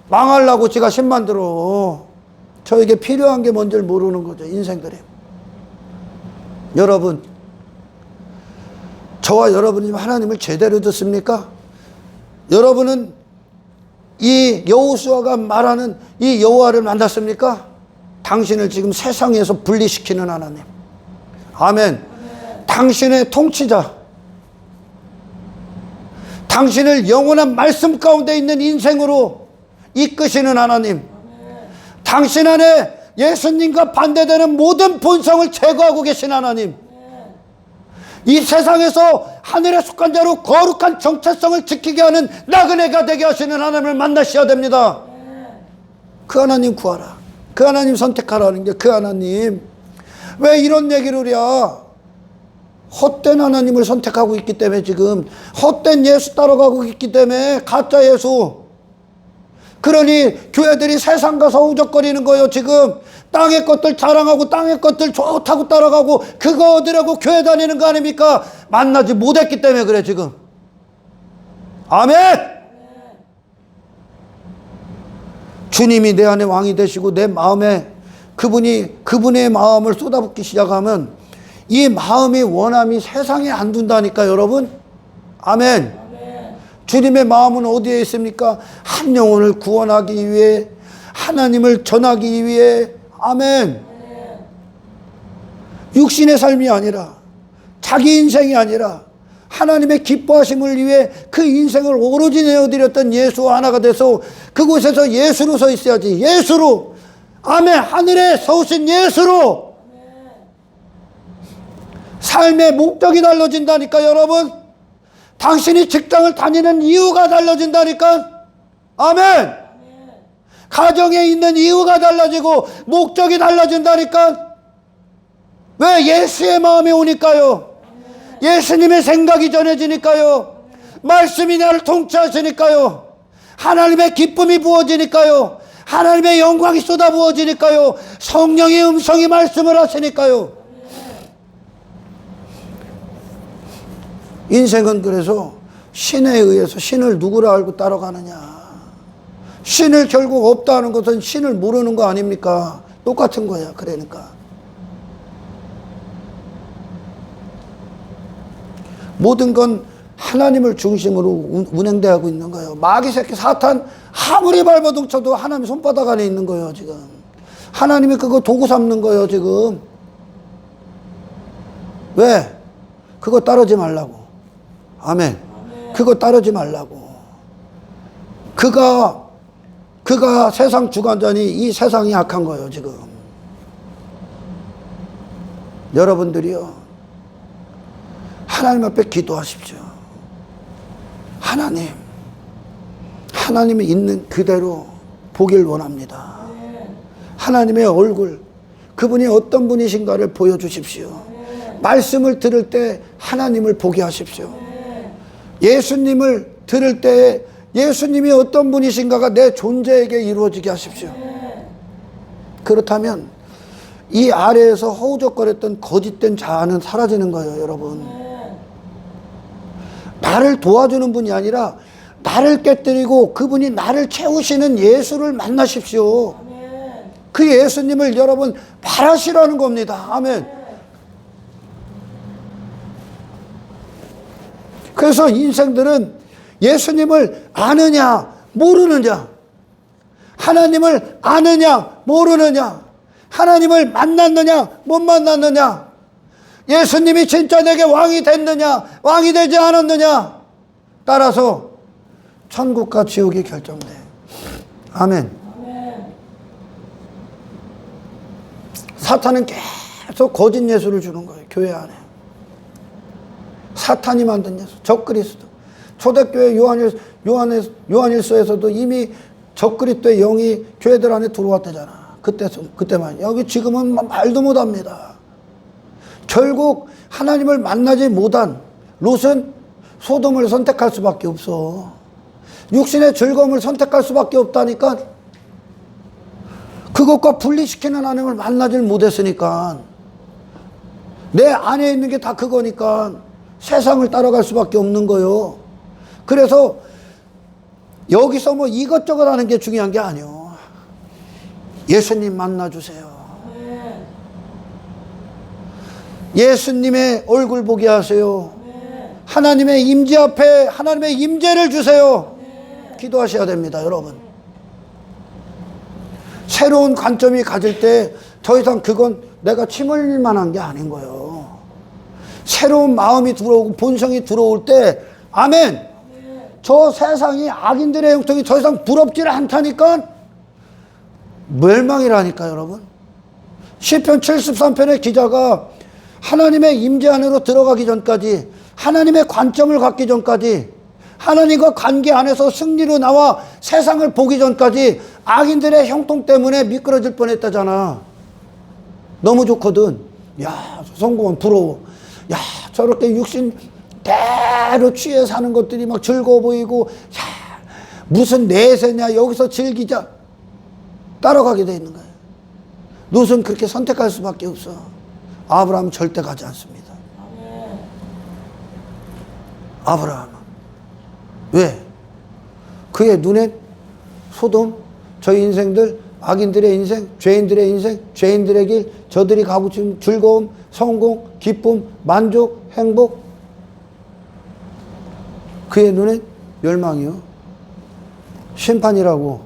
망하려고 지가 신 만들어. 저에게 필요한 게 뭔지를 모르는 거죠, 인생들이. 여러분, 저와 여러분이 하나님을 제대로 듣습니까? 여러분은 이 여호수아가 말하는 이 여호와를 만났습니까? 당신을 지금 세상에서 분리시키는 하나님. 아멘. 당신의 통치자, 당신을 영원한 말씀 가운데 있는 인생으로 이끄시는 하나님. 당신 안에 예수님과 반대되는 모든 본성을 제거하고 계신 하나님. 이 세상에서 하늘에 속한 자로 거룩한 정체성을 지키게 하는 나그네가 되게 하시는 하나님을 만나셔야 됩니다. 그 하나님 구하라. 그 하나님 선택하라는 게 그 하나님. 왜 이런 얘기를 해야? 헛된 하나님을 선택하고 있기 때문에, 지금 헛된 예수 따라가고 있기 때문에, 가짜 예수. 그러니 교회들이 세상 가서 우적거리는 거예요. 지금 땅의 것들 자랑하고 땅의 것들 좋다고 따라가고 그거 얻으려고 교회 다니는 거 아닙니까? 만나지 못했기 때문에 그래 지금. 아멘. 주님이 내 안에 왕이 되시고 내 마음에 그분의 마음을 쏟아붓기 시작하면 이 마음의 원함이 세상에 안 둔다니까 여러분. 아멘. 주님의 마음은 어디에 있습니까? 한 영혼을 구원하기 위해, 하나님을 전하기 위해. 아멘. 육신의 삶이 아니라, 자기 인생이 아니라 하나님의 기뻐하심을 위해 그 인생을 오로지 내어드렸던 예수와 하나가 돼서 그곳에서 예수로 서 있어야지. 예수로. 아멘. 하늘에 서우신 예수로 삶의 목적이 달라진다니까 여러분. 당신이 직장을 다니는 이유가 달라진다니까. 아멘. 가정에 있는 이유가 달라지고 목적이 달라진다니까. 왜? 예수의 마음이 오니까요. 예수님의 생각이 전해지니까요. 말씀이 나를 통치하시니까요. 하나님의 기쁨이 부어지니까요. 하나님의 영광이 쏟아부어지니까요. 성령의 음성이 말씀을 하시니까요. 인생은 그래서 신에 의해서 신을 누구라 알고 따라가느냐. 신을 결국 없다는 것은 신을 모르는 거 아닙니까? 똑같은 거야. 그러니까 모든 건 하나님을 중심으로 운행되고 있는 거예요. 마귀 새끼 사탄 아무리 발버둥쳐도 하나님 손바닥 안에 있는 거예요. 지금 하나님이 그거 도구 삼는 거예요. 지금 왜? 그거 따르지 말라고. 아멘. 그거 따르지 말라고. 그가 세상 주관자니 이 세상이 악한 거예요. 지금 여러분들이요, 하나님 앞에 기도하십시오. 하나님이 있는 그대로 보길 원합니다. 하나님의 얼굴, 그분이 어떤 분이신가를 보여주십시오. 말씀을 들을 때 하나님을 보게 하십시오. 예수님을 들을 때 예수님이 어떤 분이신가가 내 존재에게 이루어지게 하십시오. 그렇다면 이 아래에서 허우적거렸던 거짓된 자아는 사라지는 거예요. 여러분, 나를 도와주는 분이 아니라 나를 깨뜨리고 그분이 나를 채우시는 예수를 만나십시오. 그 예수님을 여러분 바라시라는 겁니다. 아멘. 그래서 인생들은 예수님을 아느냐 모르느냐, 하나님을 아느냐 모르느냐, 하나님을 만났느냐 못 만났느냐, 예수님이 진짜 내게 왕이 됐느냐 왕이 되지 않았느냐 따라서 천국과 지옥이 결정돼. 아멘. 사탄은 계속 거짓 예수를 주는 거예요. 교회 안에 사탄이 만든 예수, 적그리스도. 초대교회 요한일서에서도 이미 적그리스도의 영이 교회들 안에 들어왔대잖아. 그때만. 여기 지금은 말도 못합니다. 결국 하나님을 만나지 못한 롯은 소돔을 선택할 수밖에 없어. 육신의 즐거움을 선택할 수밖에 없다니까. 그것과 분리시키는 하나님을 만나질 못했으니까. 내 안에 있는 게 다 그거니까 세상을 따라갈 수밖에 없는 거예요. 그래서 여기서 뭐 이것저것 하는 게 중요한 게 아니요. 예수님 만나주세요. 예수님의 얼굴 보게 하세요. 하나님의 임재 앞에 하나님의 임재를 주세요. 기도하셔야 됩니다, 여러분. 새로운 관점이 가질 때 더 이상 그건 내가 침 흘릴 만한 게 아닌 거예요. 새로운 마음이 들어오고 본성이 들어올 때, 아멘. 저 세상이 악인들의 형통이 더 이상 부럽지를 않다니까 멸망이라니까, 여러분. 시편 73편의 기자가 하나님의 임재 안으로 들어가기 전까지, 하나님의 관점을 갖기 전까지, 하나님과 관계 안에서 승리로 나와 세상을 보기 전까지 악인들의 형통 때문에 미끄러질 뻔했다잖아. 너무 좋거든. 야, 성공은 부러워. 야, 저렇게 육신 대로 취해 사는 것들이 막 즐거워 보이고, 야, 무슨 내세냐, 여기서 즐기자. 따라가게 돼 있는 거예요. 롯은 그렇게 선택할 수밖에 없어. 아브라함은 절대 가지 않습니다. 아브라함은. 왜? 그의 눈에 소돔, 저희 인생들, 악인들의 인생, 죄인들의 인생, 죄인들의 길, 저들이 가고 싶은 즐거움, 성공, 기쁨, 만족, 행복. 그의 눈엔 멸망이요. 심판이라고.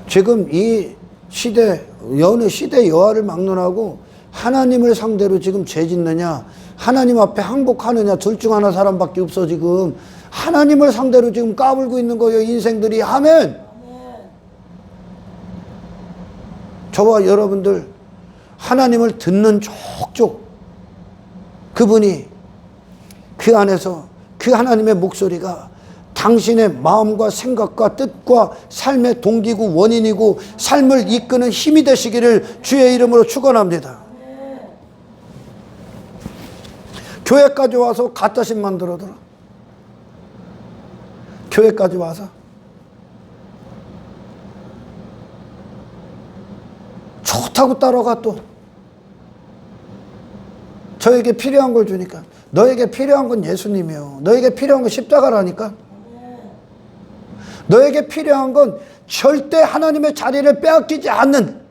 지금 이 시대, 여느 시대 여하를 막론하고 하나님을 상대로 지금 죄 짓느냐, 하나님 앞에 항복하느냐, 둘 중 하나 사람밖에 없어. 지금 하나님을 상대로 지금 까불고 있는 거예요, 인생들이. 아멘. 저와 여러분들 하나님을 듣는 족족 그분이 그 안에서 그 하나님의 목소리가 당신의 마음과 생각과 뜻과 삶의 동기고 원인이고 삶을 이끄는 힘이 되시기를 주의 이름으로 축원합니다. 교회까지 와서 가짜신 만들어더라. 교회까지 와서 좋다고 따라가. 또 저에게 필요한 걸 주니까. 너에게 필요한 건 예수님이요. 너에게 필요한 건 십자가라니까. 너에게 필요한 건 절대 하나님의 자리를 빼앗기지 않는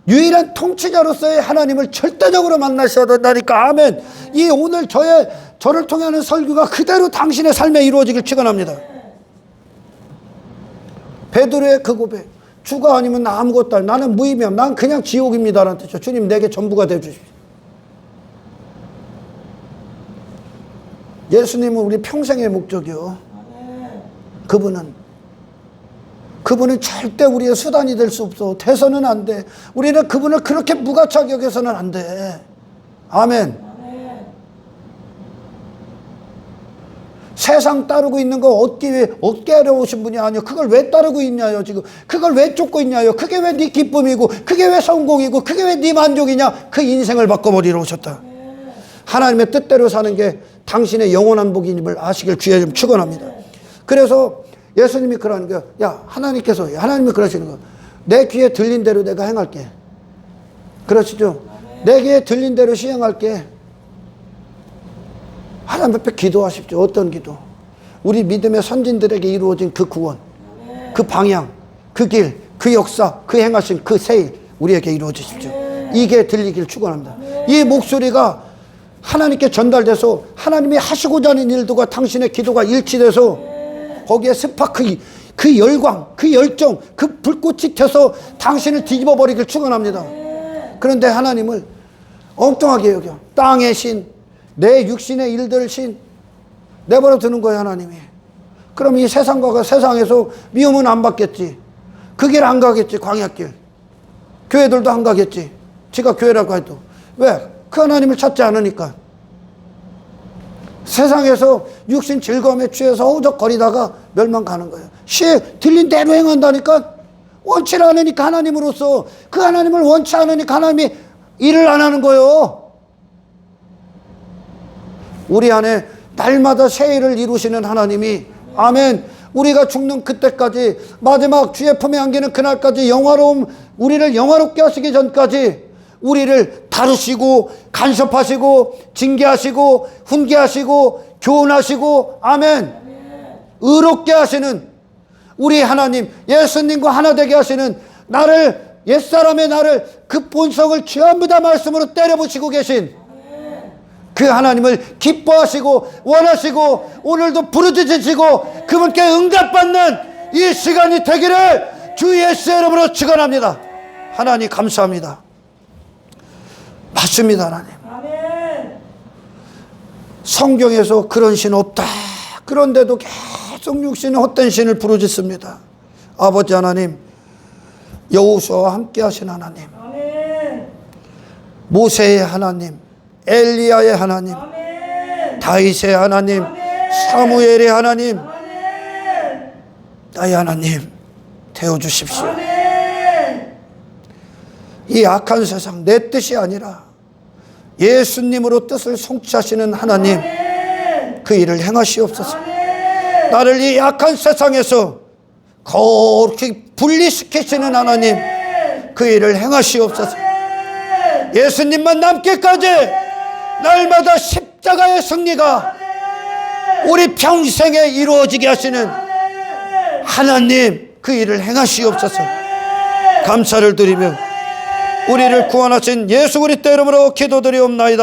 유일한 통치자로서의 하나님을 절대적으로 만나셔야 된다니까. 아멘. 이 오늘 저를 통해 하는 설교가 그대로 당신의 삶에 이루어지길 축원합니다. 베드로의 그 고백, 주가 아니면 나 아무것도 아니야. 나는 무의미야. 난 그냥 지옥입니다라는 뜻이죠. 주님 내게 전부가 되어주십시오. 예수님은 우리 평생의 목적이요. 그분은 절대 우리의 수단이 될 수 없어. 돼서는 안 돼. 우리는 그분을 그렇게 무가치하게 여겨서는 안 돼. 아멘. 세상 따르고 있는 거 얻게 하려 오신 분이 아니요. 그걸 왜 따르고 있냐요, 지금. 그걸 왜 쫓고 있냐요. 그게 왜 네 기쁨이고, 그게 왜 성공이고, 그게 왜 네 만족이냐. 그 인생을 바꿔버리러 오셨다. 하나님의 뜻대로 사는 게 당신의 영원한 복임을 아시길 주의 좀 축원합니다. 그래서 예수님이 그러는 거야. 야, 하나님이 그러시는 거야. 내 귀에 들린 대로 내가 행할게. 그러시죠? 내 귀에 들린 대로 시행할게. 하나님 앞에 기도하십시오. 어떤 기도? 우리 믿음의 선진들에게 이루어진 그 구원, 그 방향, 그 길, 그 역사, 그 행하신 그 세일 우리에게 이루어지십시오. 이게 들리길 축원합니다. 이 목소리가 하나님께 전달돼서 하나님이 하시고자 하는 일들과 당신의 기도가 일치돼서 거기에 스파크, 그 열광, 그 열정, 그 불꽃이 켜서 당신을 뒤집어 버리길 축원합니다. 그런데 하나님을 엉뚱하게 여겨. 땅의 신, 내 육신의 일들 신 내버려 두는 거예요, 하나님이. 그럼 이 세상에서 미움은 안 받겠지. 그 길 안 가겠지, 광야길. 교회들도 안 가겠지. 지가 교회라고 해도. 왜? 그 하나님을 찾지 않으니까. 세상에서 육신 즐거움에 취해서 허우적거리다가 멸망 가는 거예요. 들린 대로 행한다니까. 원치 않으니까 하나님으로서 그 하나님을 원치 않으니까 하나님이 일을 안 하는 거예요. 우리 안에 날마다 새 일을 이루시는 하나님이, 아멘. 우리가 죽는 그때까지, 마지막 주의 품에 안기는 그날까지 우리를 영화롭게 하시기 전까지 우리를 다루시고 간섭하시고 징계하시고 훈계하시고 교훈하시고, 아멘. 의롭게 하시는 우리 하나님, 예수님과 하나 되게 하시는 나를, 옛사람의 나를, 그 본성을 전부 다 말씀으로 때려부시고 계신 그 하나님을 기뻐하시고 원하시고 오늘도 부르짖으시고 그분께 응답받는 이 시간이 되기를 주 예수의 이름으로 축원합니다. 하나님 감사합니다. 맞습니다. 하나님. 성경에서 그런 신 없다. 그런데도 계속 육신의 헛된 신을 부르짖습니다. 아버지 하나님, 여호수아와 함께 하신 하나님, 모세의 하나님, 엘리야의 하나님, 다윗의 하나님, 사무엘의 하나님, 나의 하나님 되어주십시오. 이 악한 세상, 내 뜻이 아니라 예수님으로 뜻을 성취하시는 하나님, 그 일을 행하시옵소서. 나를 이 악한 세상에서 거룩히 분리시키시는 하나님, 그 일을 행하시옵소서. 예수님만 남기까지 날마다 십자가의 승리가 우리 평생에 이루어지게 하시는 하나님, 그 일을 행하시옵소서. 감사를 드리며 우리를 구원하신 예수 그리스도 이름으로 기도드리옵나이다.